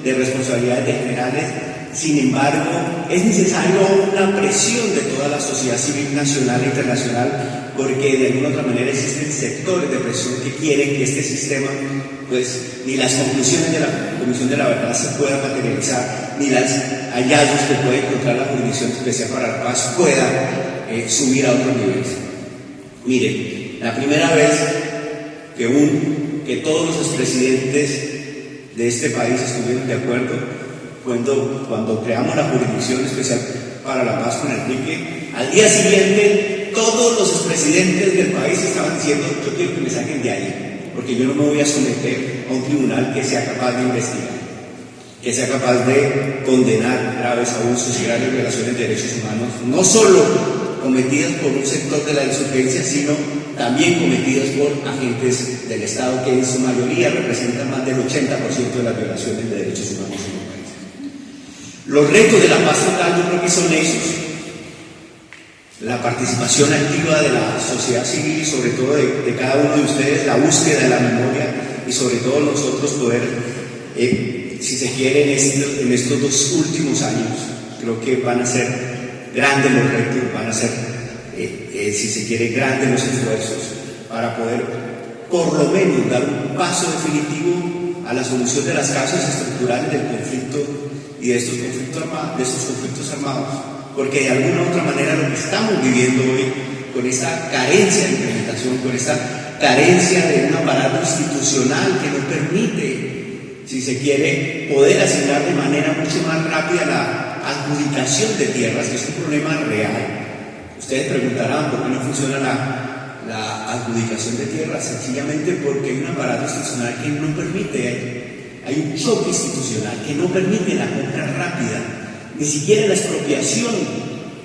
de responsabilidades de generales. Sin embargo, es necesario una presión de toda la sociedad civil nacional e internacional, porque de alguna otra manera existen sectores de presión que quieren que este sistema, pues, ni las conclusiones de la Comisión de la Verdad se puedan materializar, ni los hallazgos que puede encontrar la Jurisdicción Especial para la Paz puedan subir a otros niveles. Miren, la primera vez que todos los expresidentes de este país estuvieron de acuerdo cuando creamos la Jurisdicción Especial para la Paz con Enrique, al día siguiente todos los expresidentes del país estaban diciendo: yo quiero que me saquen de ahí, porque yo no me voy a someter a un tribunal que sea capaz de investigar, que sea capaz de condenar graves abusos y graves violaciones de derechos humanos, no solo cometidas por un sector de la insurgencia, sino también cometidas por agentes del Estado, que en su mayoría representan más del 80% de las violaciones de derechos humanos en el país. Los retos de la paz total yo creo que son esos: la participación activa de la sociedad civil y sobre todo de cada uno de ustedes, la búsqueda de la memoria, y sobre todo nosotros poder, si se quiere, en estos 2 últimos años, creo que van a ser grandes los retos, van a ser, si se quiere, grandes los esfuerzos para poder por lo menos dar un paso definitivo a la solución de las causas estructurales del conflicto y de estos conflictos armados, porque de alguna u otra manera lo que estamos viviendo hoy, con esta carencia de implementación, con esta carencia de un aparato institucional que no permite, si se quiere, poder asignar de manera mucho más rápida la adjudicación de tierras, que es un problema real. Ustedes preguntarán por qué no funciona la adjudicación de tierras, sencillamente porque hay un aparato institucional que no permite, hay un choque institucional que no permite la compra rápida, ni siquiera la expropiación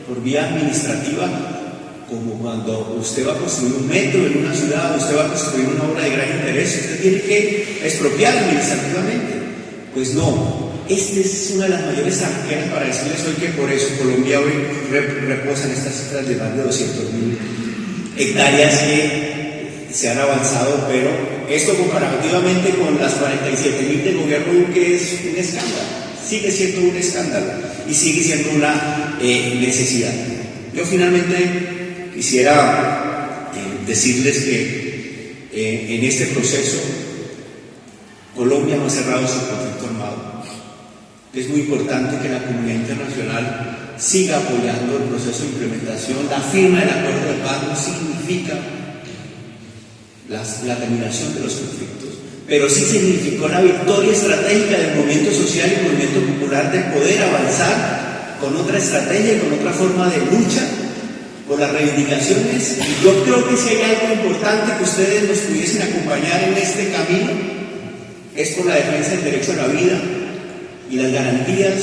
por vía administrativa, como cuando usted va a construir un metro en una ciudad, usted va a construir una obra de gran interés, usted tiene que expropiar administrativamente. Pues no, esta es una de las mayores arqueras para decirles hoy que por eso Colombia hoy reposa en estas cifras de más de 200.000 hectáreas que se han avanzado, pero esto comparativamente con las 47.000 del gobierno Duque es un escándalo, sigue siendo un escándalo y sigue siendo una necesidad. Yo finalmente quisiera decirles que en este proceso Colombia no ha cerrado su conflicto armado. Es muy importante que la comunidad internacional siga apoyando el proceso de implementación. La firma del acuerdo de paz no significa la terminación de los conflictos, pero sí significó la victoria estratégica del movimiento social y movimiento popular de poder avanzar con otra estrategia y con otra forma de lucha por las reivindicaciones. Y yo creo que si hay algo importante que ustedes nos pudiesen acompañar en este camino, es por la defensa del derecho a la vida y las garantías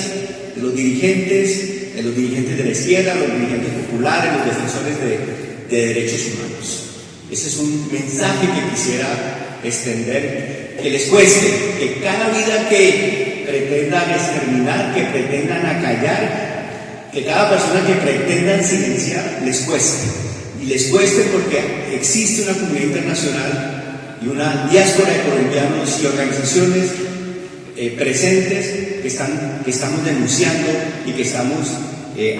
de los dirigentes de la izquierda, los dirigentes populares, los defensores de derechos humanos. Ese es un mensaje que quisiera extender, que les cueste, que cada vida que pretendan exterminar, que pretendan acallar, que cada persona que pretendan silenciar, les cueste. Y les cueste porque existe una comunidad internacional y una diáspora de colombianos y organizaciones presentes que estamos denunciando y que estamos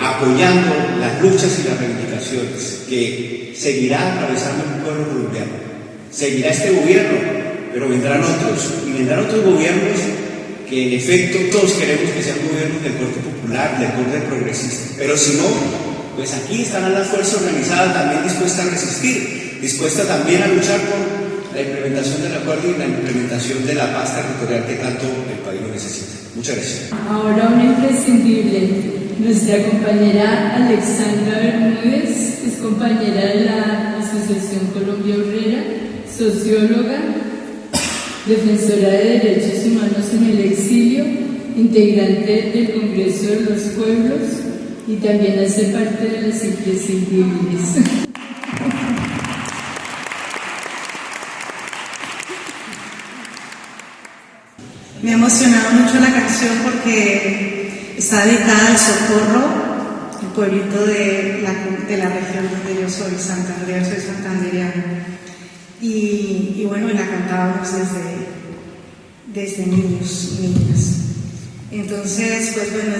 apoyando las luchas y las reivindicaciones que seguirá atravesando el pueblo colombiano. Seguirá este gobierno, pero vendrán otros, y vendrán otros gobiernos que en efecto todos queremos que sean gobiernos del corte popular, del corte progresista, pero si no, pues aquí estarán las fuerzas organizadas también dispuestas a resistir, dispuestas también a luchar por la implementación del acuerdo y la implementación de la paz territorial que tanto el país lo necesita. Muchas gracias. Ahora una imprescindible, nuestra compañera Alexandra Bermúdez es compañera de la Asociación Colombia Obrera, socióloga, defensora de derechos humanos en el exilio, integrante del Congreso de los Pueblos y también hace parte de las imprescindibles. Me ha emocionado mucho la canción porque está dedicada al Socorro, el pueblito de la región donde yo soy, Santander, soy santandereana. Y bueno, la cantábamos desde niños y niñas. Entonces, pues bueno,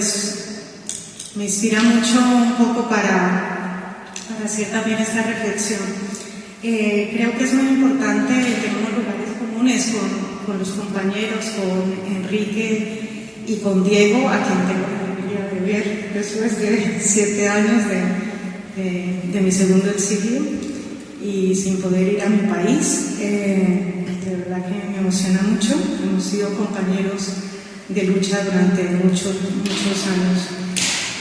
me inspira mucho un poco para hacer también esta reflexión. Creo que es muy importante, tenemos lugares comunes con los compañeros, con Enrique y con Diego, a quien tengo la alegría de ver después de 7 años de mi segundo exilio y sin poder ir a mi país. De verdad que me emociona mucho. Hemos sido compañeros de lucha durante muchos años.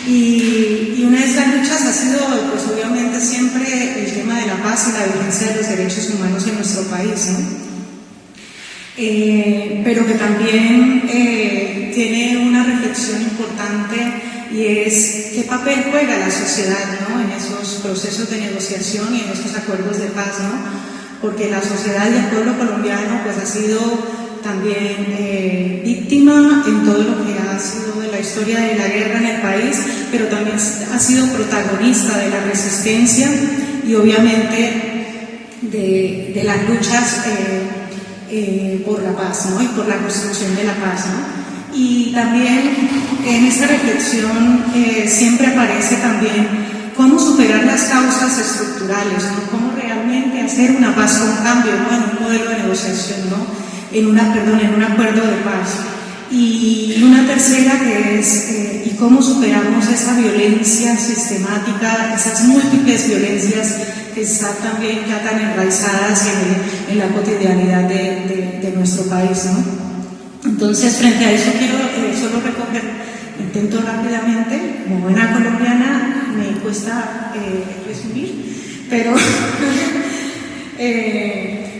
Y una de esas luchas ha sido, pues obviamente, siempre el tema de la paz y la vigencia de los derechos humanos en nuestro país, ¿no? Pero que también tiene una reflexión importante y es qué papel juega la sociedad, ¿no?, en esos procesos de negociación y en estos acuerdos de paz, ¿no? Porque la sociedad y el pueblo colombiano pues ha sido también víctima en todo lo que ha sido de la historia de la guerra en el país, pero también ha sido protagonista de la resistencia y obviamente de las luchas por la paz, ¿no?, y por la construcción de la paz, ¿no? Y también en esta reflexión siempre aparece también cómo superar las causas estructurales, ¿no?, cómo realmente hacer una paz con cambio, ¿no?, en un modelo de negociación, ¿no?, en un acuerdo de paz. Y una tercera que es y cómo superamos esa violencia sistemática, esas múltiples violencias que están también ya tan enraizadas en la cotidianidad de nuestro país, ¿no? Entonces, frente a eso quiero solo recoger, intento rápidamente, como buena colombiana me cuesta resumir, pero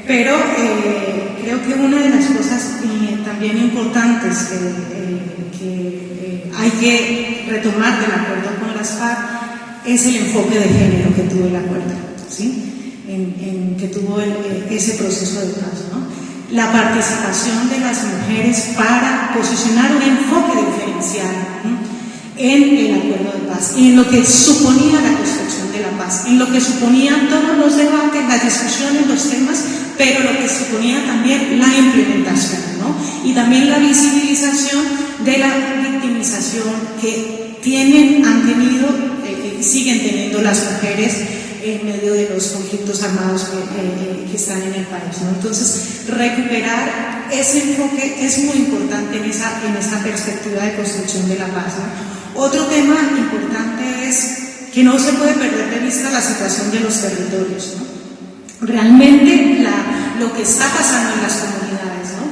creo que una de las cosas también importantes que hay que retomar del acuerdo con las FARC es el enfoque de género que tuvo el acuerdo, ¿sí? Que tuvo ese proceso de paz, ¿no? La participación de las mujeres para posicionar un enfoque diferencial, ¿no?, en el acuerdo de paz y en lo que suponía la construcción de la paz, en lo que suponían todos los debates, las discusiones, los temas, pero lo que suponía también la implementación, ¿no? Y también la visibilización de la victimización que han tenido y siguen teniendo las mujeres en medio de los conflictos armados que están en el país, ¿no? Entonces, recuperar ese enfoque es muy importante en esa perspectiva de construcción de la paz, ¿no? Otro tema importante es que no se puede perder de vista la situación de los territorios, ¿no? Realmente lo que está pasando en las comunidades, ¿no?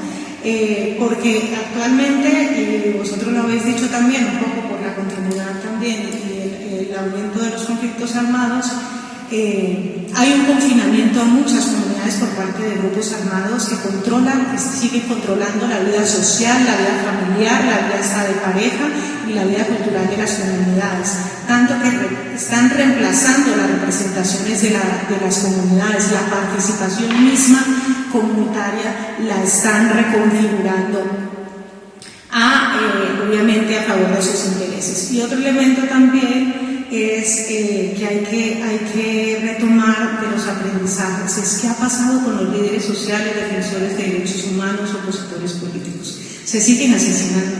Porque actualmente, y vosotros lo habéis dicho también, un poco por la continuidad también y el aumento de los conflictos armados, hay un confinamiento a muchas comunidades por parte de grupos armados que siguen controlando la vida social, la vida familiar, la vida hasta de pareja y la vida cultural de las comunidades, tanto que están reemplazando las representaciones de las comunidades, la participación misma comunitaria la están reconfigurando obviamente a favor de sus intereses. Y otro elemento también es que hay que retomar de los aprendizajes, es qué ha pasado con los líderes sociales, defensores de derechos humanos, opositores políticos. Se siguen asesinando,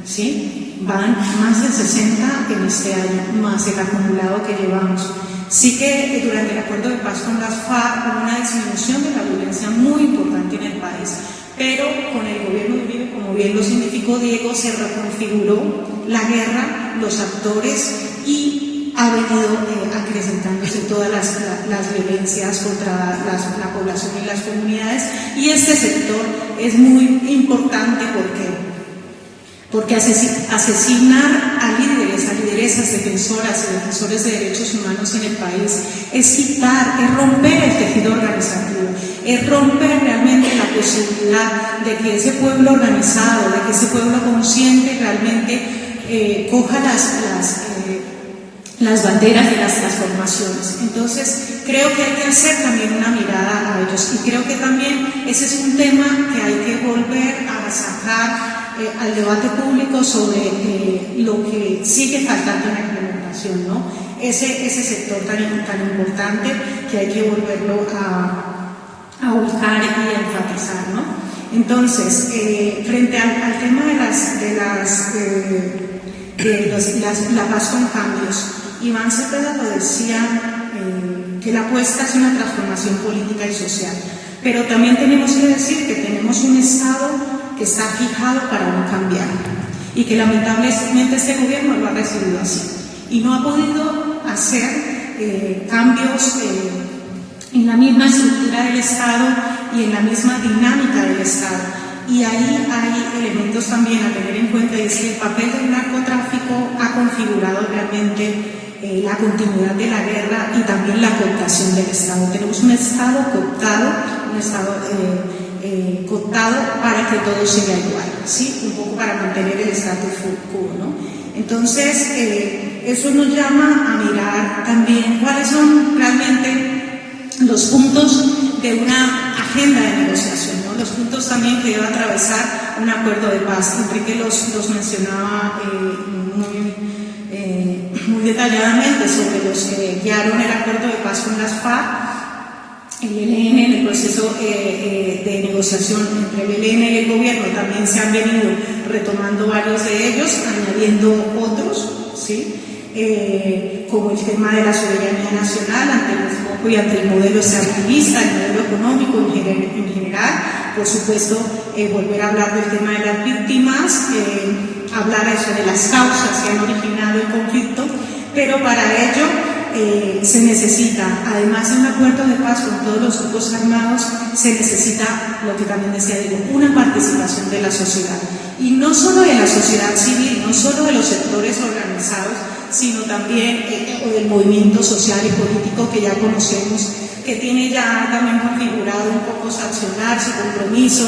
¿sí? Van más de 60 en este año, más el acumulado que llevamos. Sí que durante el acuerdo de paz con las FARC hubo una disminución de la violencia muy importante en el país, pero con el gobierno de Uribe, como bien lo significó Diego, se reconfiguró la guerra, los actores y ha venido acrecentándose todas las violencias contra la población y las comunidades, y este sector es muy importante porque asesinar a lideresas, defensoras y defensores de derechos humanos en el país es romper el tejido organizativo, es romper realmente la posibilidad de que ese pueblo organizado, de que ese pueblo consciente realmente coja las banderas de las transformaciones. Entonces, creo que hay que hacer también una mirada a ellos, y creo que también ese es un tema que hay que volver a sacar al debate público sobre lo que sigue faltando en la implementación, ¿no? Ese sector tan importante que hay que volverlo a ubicar y a enfatizar, ¿no? Entonces, frente al tema de la paz con cambios, Iván Cepeda lo decía, que la apuesta es una transformación política y social, pero también tenemos que decir que tenemos un Estado que está fijado para no cambiar y que lamentablemente este gobierno lo ha recibido así y no ha podido hacer cambios en la misma estructura del Estado y en la misma dinámica del Estado. Y ahí hay elementos también a tener en cuenta, y es que el papel del narcotráfico ha configurado realmente la continuidad de la guerra y también la cooptación del Estado. Tenemos un Estado cooptado, para que todo siga igual, ¿sí? Un poco para mantener el status quo, ¿no? Entonces, eso nos llama a mirar también cuáles son realmente los puntos de una agenda de negociación, ¿no? Los puntos también que debe atravesar un acuerdo de paz. Enrique los mencionaba muy detalladamente sobre los que guiaron el acuerdo de paz con las FARC, el ELN, en el proceso de negociación entre el ELN y el gobierno también se han venido retomando varios de ellos, añadiendo otros, ¿sí? como el tema de la soberanía nacional ante el despojo y ante el modelo extractivista, el modelo económico en general. Por supuesto, volver a hablar del tema de las víctimas, hablar eso de las causas que han originado el conflicto, pero para ello se necesita, además de un acuerdo de paz con todos los grupos armados, se necesita, lo que también decía Diego, una participación de la sociedad. Y no solo de la sociedad civil, no solo de los sectores organizados, sino también del movimiento social y político que ya conocemos, que tiene ya también configurado un poco su accionar, su compromiso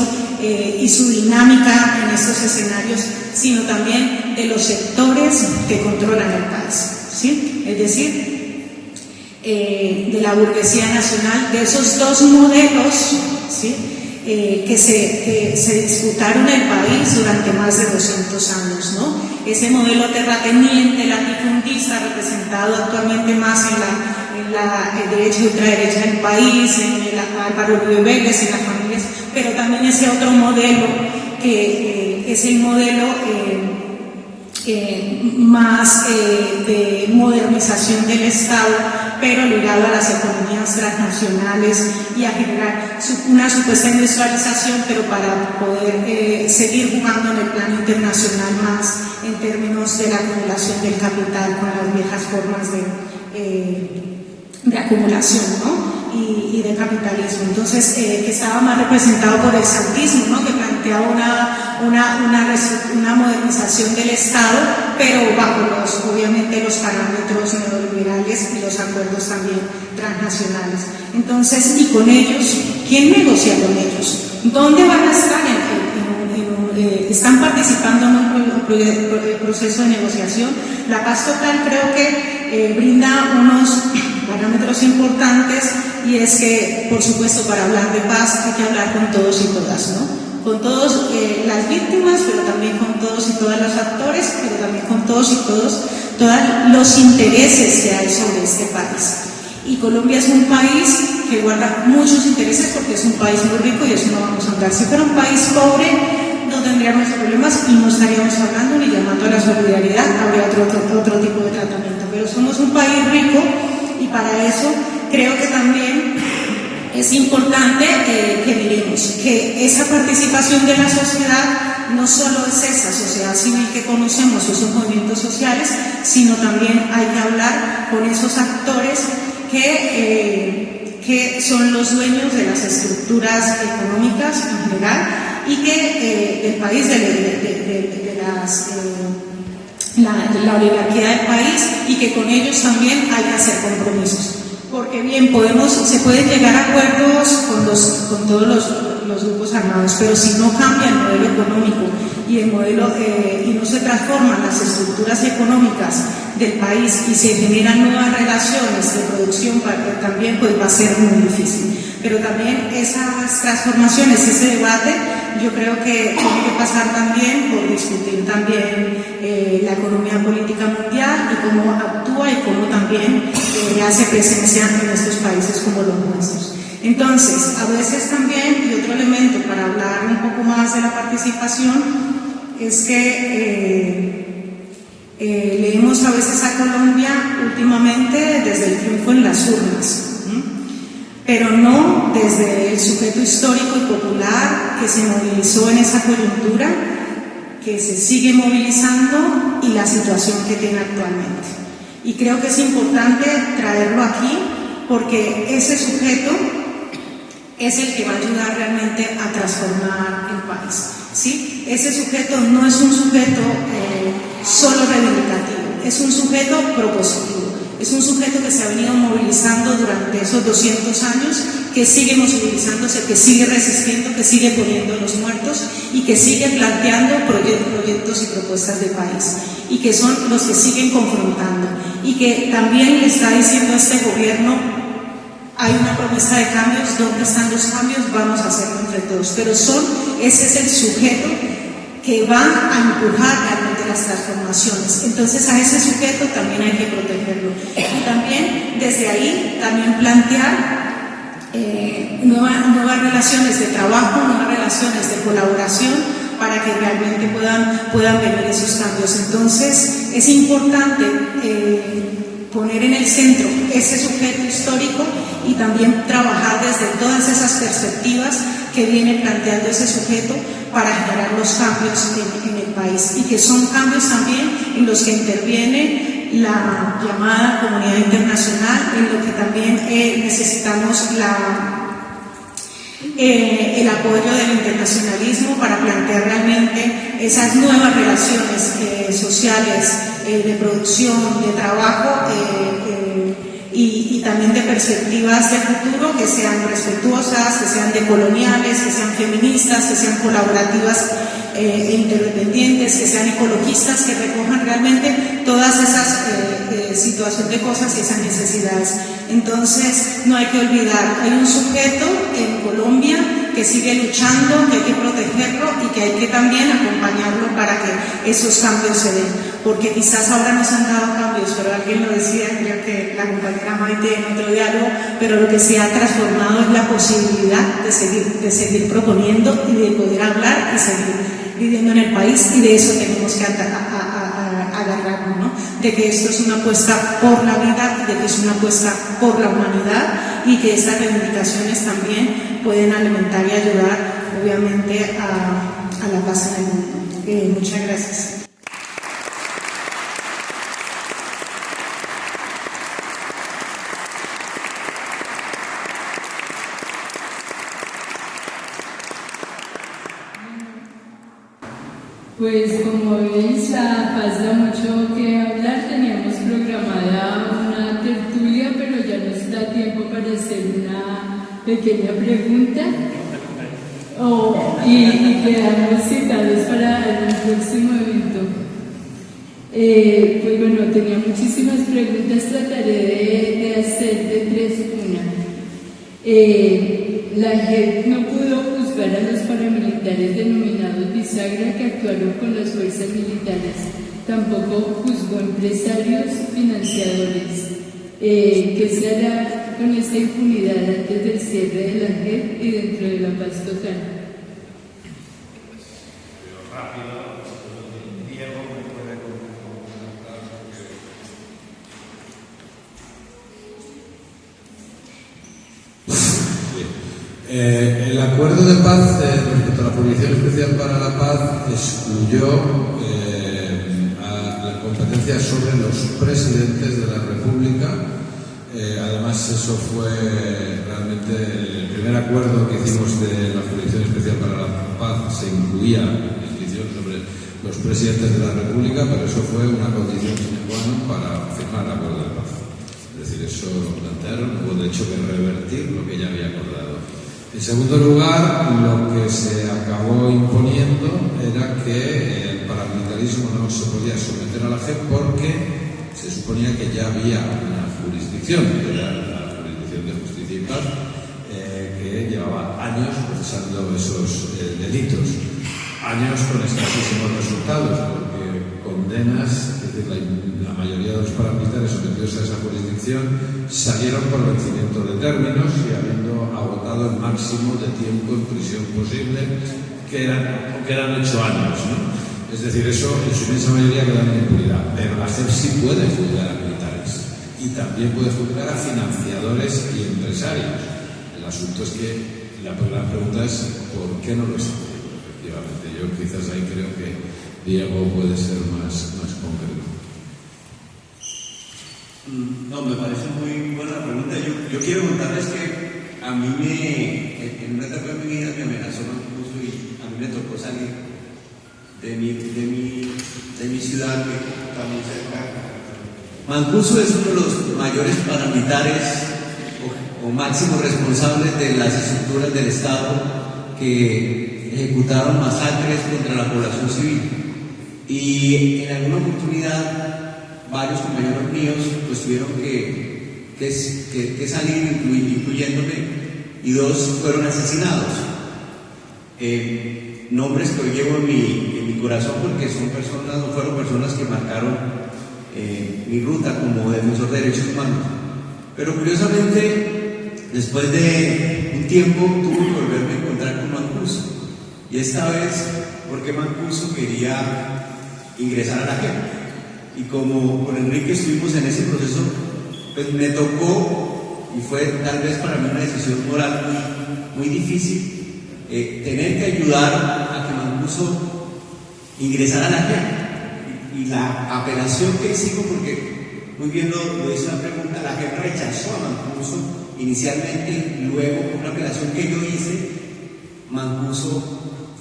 y su dinámica en estos escenarios, sino también de los sectores que controlan el país, ¿sí? Es decir, de la burguesía nacional, de esos dos modelos, ¿sí? Que se disputaron el país durante más de 200 años, ¿no? Ese modelo terrateniente, latifundista, representado actualmente más en la derecha y ultraderecha del país, en el Álvaro Uribe Vélez, en las familias, pero también ese otro modelo que es el modelo más de modernización del Estado, pero ligado a las economías transnacionales y a generar una supuesta industrialización, pero para poder seguir jugando en el plano internacional más en términos de la acumulación del capital con las viejas formas de acumulación, ¿no? y de capitalismo. Entonces, que estaba más representado por el santismo, ¿no? Que planteaba una modernización del Estado, pero bajo obviamente los parámetros neoliberales y los acuerdos también transnacionales. Entonces, y con ellos, ¿quién negocia con ellos? ¿Dónde van a estar? ¿Están participando en un proceso de negociación? La paz total creo que brinda unos parámetros importantes, y es que, por supuesto, para hablar de paz hay que hablar con todos y todas, ¿no? Con todos las víctimas, pero también con todos y todas los actores, pero también con todos y todos los intereses que hay sobre este país. Y Colombia es un país que guarda muchos intereses porque es un país muy rico, y eso no vamos a hablar. Si fuera un país pobre, no tendríamos problemas y no estaríamos hablando ni llamando a la solidaridad, habría otro tipo de tratamiento. Pero somos un país rico, y para eso creo que también es importante que miremos que esa participación de la sociedad no solo es esa sociedad civil que conocemos, esos movimientos sociales, sino también hay que hablar con esos actores que son los dueños de las estructuras económicas en general, y que del país, la oligarquía del país, y que con ellos también hay que hacer compromisos. Porque bien, se pueden llegar a acuerdos con todos los grupos armados, pero si no cambia el modelo económico y no se transforman las estructuras económicas del país y se generan nuevas relaciones de producción, también pues va a ser muy difícil. Pero también esas transformaciones, ese debate, yo creo que tiene que pasar también por discutir también la economía política mundial y cómo actúa y cómo también hace presencia en estos países como los nuestros. Entonces, a veces también, y otro elemento para hablar un poco más de la participación, es que leemos a veces a Colombia últimamente desde el triunfo en las urnas, pero no desde el sujeto histórico y popular que se movilizó en esa coyuntura, que se sigue movilizando, y la situación que tiene actualmente. Y creo que es importante traerlo aquí, porque ese sujeto es el que va a ayudar realmente a transformar el país, ¿sí? Ese sujeto no es un sujeto solo reivindicativo, es un sujeto propositivo, es un sujeto que se ha venido movilizando durante esos 200 años, que sigue movilizándose, que sigue resistiendo, que sigue poniendo los muertos y que sigue planteando proyectos y propuestas de país, y que son los que siguen confrontando, y que también le está diciendo a este gobierno: hay una promesa de cambios, ¿dónde están los cambios? Vamos a hacerlo entre todos. Pero ese es el sujeto que va a empujar realmente las transformaciones. Entonces a ese sujeto también hay que protegerlo. Y también desde ahí también plantear nuevas relaciones de trabajo, nuevas relaciones de colaboración, para que realmente puedan venir esos cambios. Entonces es importante poner en el centro ese sujeto histórico y también trabajar desde todas esas perspectivas que viene planteando ese sujeto para generar los cambios en el país, y que son cambios también en los que interviene la llamada comunidad internacional, en lo que también necesitamos el apoyo del internacionalismo para plantear realmente esas nuevas relaciones sociales, de producción, de trabajo, y también de perspectivas de futuro que sean respetuosas, que sean decoloniales, que sean feministas, que sean colaborativas e interdependientes, que sean ecologistas, que recojan realmente todas esas situaciones de cosas y esas necesidades. Entonces no hay que olvidar, hay un sujeto en Colombia que sigue luchando, que hay que protegerlo y que hay que también acompañarlo para que esos cambios se den, porque quizás ahora no se han dado cambios, pero alguien lo decía, creo que la compañera Maite en otro diálogo, pero lo que se ha transformado es la posibilidad de seguir proponiendo y de poder hablar y seguir viviendo en el país, y de eso tenemos que agarrarnos, ¿no? De que esto es una apuesta por la vida y de que es una apuesta por la humanidad, y que estas reivindicaciones también pueden alimentar y ayudar, obviamente, a la paz en el mundo. Muchas gracias. Pues como veis, la paz da mucho que hablar. Teníamos programada una tertulia, pero ya nos da tiempo para hacer una pequeña pregunta. Y quedamos citados para el próximo evento. Pues bueno, tenía muchísimas preguntas, trataré de hacer de tres una. La JEP no pudo juzgar a los paramilitares denominados bisagra que actuaron con las fuerzas militares. Tampoco juzgó empresarios financiadores. ¿Qué se hará con esta impunidad antes del cierre de la JEP y dentro de la paz total? El acuerdo de paz respecto a la Jurisdicción Especial para la Paz excluyó a la competencia sobre los presidentes de la República. Además, eso fue realmente el primer acuerdo que hicimos de la Jurisdicción Especial para la Paz. Se incluía la inscripción sobre los presidentes de la República, pero eso fue una condición sine qua non para firmar el acuerdo de paz. Es decir, eso lo plantearon, hubo de hecho que revertir lo que ya había acordado. En segundo lugar, lo que se acabó imponiendo era que el paramilitarismo no se podía someter a la JEP porque se suponía que ya había una jurisdicción, que era la Jurisdicción de Justicia y Paz, que llevaba años procesando esos delitos. Años con escasísimos resultados, porque condenas, es decir, la mayoría de los paramilitares sometidos a esa jurisdicción salieron por vencimiento de términos y habiendo agotado el máximo de tiempo en prisión posible, que eran 8 años, ¿no? Es decir, eso en su inmensa mayoría queda en impunidad, pero la JEP sí puede juzgar a militares y también puede juzgar a financiadores y empresarios. El asunto es que la gran pregunta es ¿por qué no lo está? Efectivamente, yo quizás ahí creo que Diego puede ser más concreto. No, me parece muy buena la pregunta. Yo quiero contarles que a mí en una etapa de mi vida me amenazó Mancuso y a mí me tocó salir de mi ciudad, que también cerca. Mancuso es uno de los mayores paramilitares o máximos responsables de las estructuras del Estado que ejecutaron masacres contra la población civil. Y en alguna oportunidad varios compañeros míos pues tuvieron que salir, incluyéndome, y 2 fueron asesinados. Nombres que hoy llevo en mi corazón porque fueron personas que marcaron mi ruta como defensor de derechos humanos. Pero curiosamente, después de un tiempo tuve que volverme a encontrar con Mancuso, y esta vez por qué Mancuso quería ingresar a la JEP. Y como con Enrique estuvimos en ese proceso, pues me tocó, y fue tal vez para mí una decisión moral muy difícil, tener que ayudar a que Mancuso ingresara a la JEP. Y la apelación que hicimos, porque muy bien lo hizo la pregunta, la JEP rechazó a Mancuso inicialmente, y luego una apelación que yo hice, Mancuso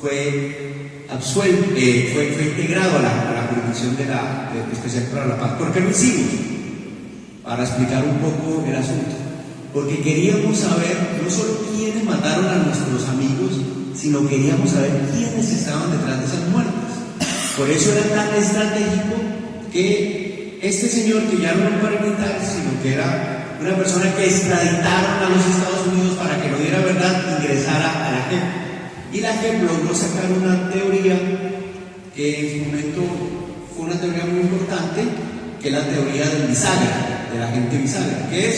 fue absuelto, fue integrado a la jurisdicción de especial para la paz. ¿Por qué lo hicimos? Para explicar un poco el asunto. Porque queríamos saber no solo quiénes mataron a nuestros amigos, sino queríamos saber quiénes estaban detrás de esas muertes. Por eso era tan estratégico que este señor, que ya no era un paramilitar, sino que era una persona que extraditaron a los Estados Unidos para que no diera verdad, ingresara a la JEP. Y la JEP logró sacar una teoría que en su momento fue una teoría muy importante, que es la teoría del bisagra, del agente bisagra. ¿Qué es?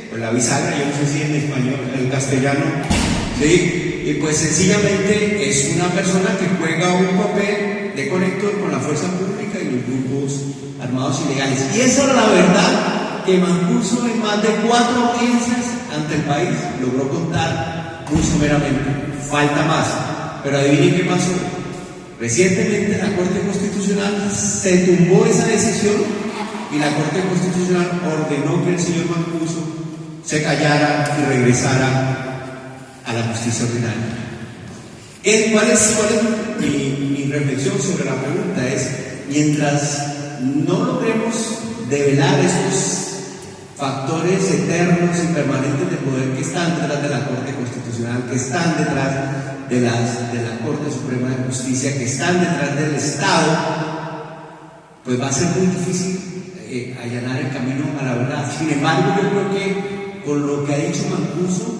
Pues la bisagra, yo no sé si en español, en castellano, ¿sí? Y pues sencillamente es una persona que juega un papel de conector con la fuerza pública y los grupos armados ilegales. Y esa era la verdad que Mancuso, en más de 4 audiencias ante el país, logró contar muy someramente. Falta más, pero adivinen qué pasó. Recientemente la Corte Constitucional se tumbó esa decisión y la Corte Constitucional ordenó que el señor Mancuso se callara y regresara a la justicia ordinaria. ¿Cuál es mi reflexión sobre la pregunta? Es, mientras no logremos develar estos factores eternos y permanentes de poder que están detrás de la Corte Constitucional, que están detrás de la Corte Suprema de Justicia, que están detrás del Estado, pues va a ser muy difícil allanar el camino a la verdad. Sin embargo, yo creo que con lo que ha dicho Mancuso,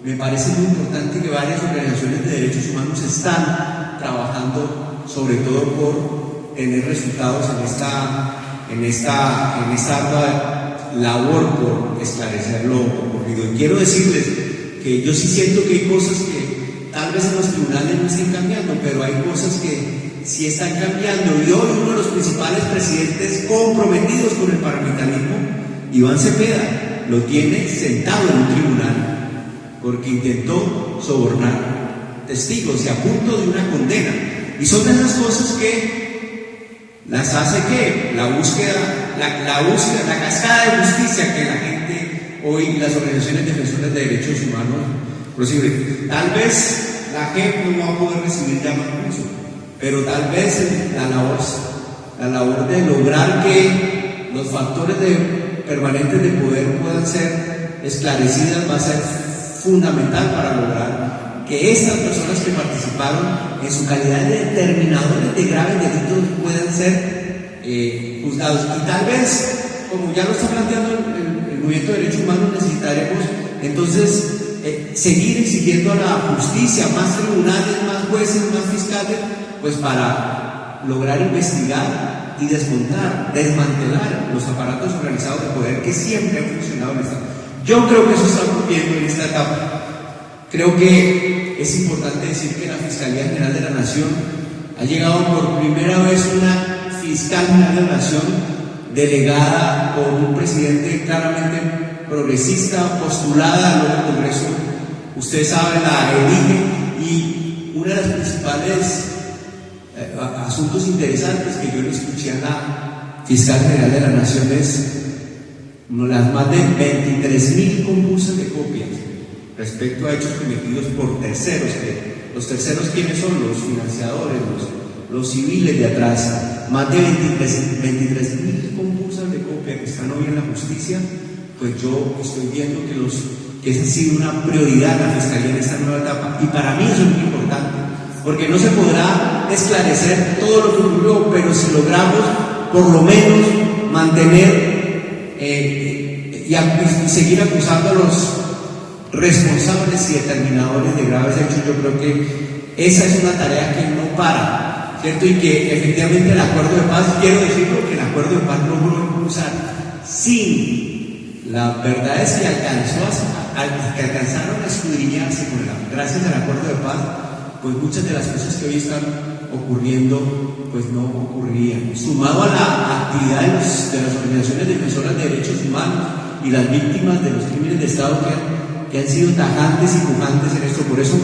me parece muy importante que varias organizaciones de derechos humanos están trabajando sobre todo por tener resultados en esta labor por esclarecer lo ocurrido. Y quiero decirles que yo sí siento que hay cosas que tal vez en los tribunales no estén cambiando, pero hay cosas que sí están cambiando. Y hoy uno de los principales presidentes comprometidos con el paramilitarismo, Iván Cepeda, lo tiene sentado en un tribunal porque intentó sobornar testigos y a punto de una condena. Y son de esas cosas que las hace que la búsqueda, la cascada de justicia que la gente hoy, las organizaciones defensoras de derechos humanos reciben. Tal vez la JEP no va a poder recibir ya Mancuso, pero tal vez la labor de lograr que los factores permanentes de poder puedan ser esclarecidas va a ser fundamental para lograr que estas personas que participaron en su calidad de determinadores de graves delitos puedan ser juzgados. Y tal vez, como ya lo está planteando el movimiento de derechos humanos, necesitaremos entonces seguir exigiendo a la justicia más tribunales, más jueces, más fiscales, pues para lograr investigar y desmantelar los aparatos organizados de poder que siempre han funcionado en el Estado. Yo creo que eso está ocurriendo en esta etapa. Creo que es importante decir que la Fiscalía General de la Nación ha llegado por primera vez una Fiscal General de la Nación delegada por un presidente claramente progresista, postulada al nuevo Congreso. Usted sabe, la elige, y uno de los principales asuntos interesantes que yo le escuché a la Fiscal General de la Nación es las más de 23.000 compulsas de copias respecto a hechos cometidos por terceros. Los terceros, ¿quiénes son? Los financiadores, los civiles de atrás. Más de 23.000 compulsas de copias que están hoy en la justicia. Pues yo estoy viendo que esa ha sido una prioridad en la Fiscalía en esta nueva etapa, y para mí eso es muy importante, porque no se podrá esclarecer todo lo que ocurrió, pero si logramos por lo menos mantener y seguir acusando a los responsables y determinadores de graves hechos, yo creo que esa es una tarea que no para, ¿cierto? Y que efectivamente el acuerdo de paz, quiero decirlo, que el acuerdo de paz logró impulsar sin las verdades que alcanzaron a escudriñarse gracias al acuerdo de paz, pues muchas de las cosas que hoy están ocurriendo, pues no ocurrirían. Sumado a la actividad de las organizaciones defensoras de derechos humanos y las víctimas de los crímenes de Estado que han sido tajantes y pujantes en esto. Por eso,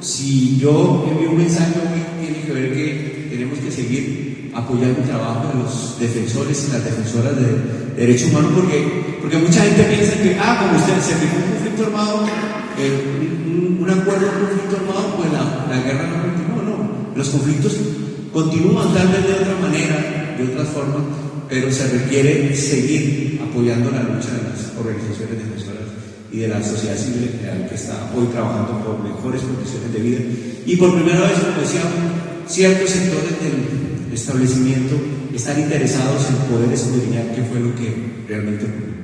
si yo envío un mensaje hoy, tiene que ver que tenemos que seguir apoyando el trabajo de los defensores y las defensoras de derechos humanos, porque mucha gente piensa que, como usted se fijó un conflicto armado, un acuerdo, un conflicto armado, pues la guerra no continúa. No, los conflictos continúan tal vez de otra manera, de otras formas, pero se requiere seguir apoyando la lucha de las organizaciones defensoras y de la sociedad civil en general, que está hoy trabajando por mejores condiciones de vida. Y por primera vez, como decía, ciertos sectores del establecimiento están interesados en poder escudriñar qué fue lo que realmente ocurrió.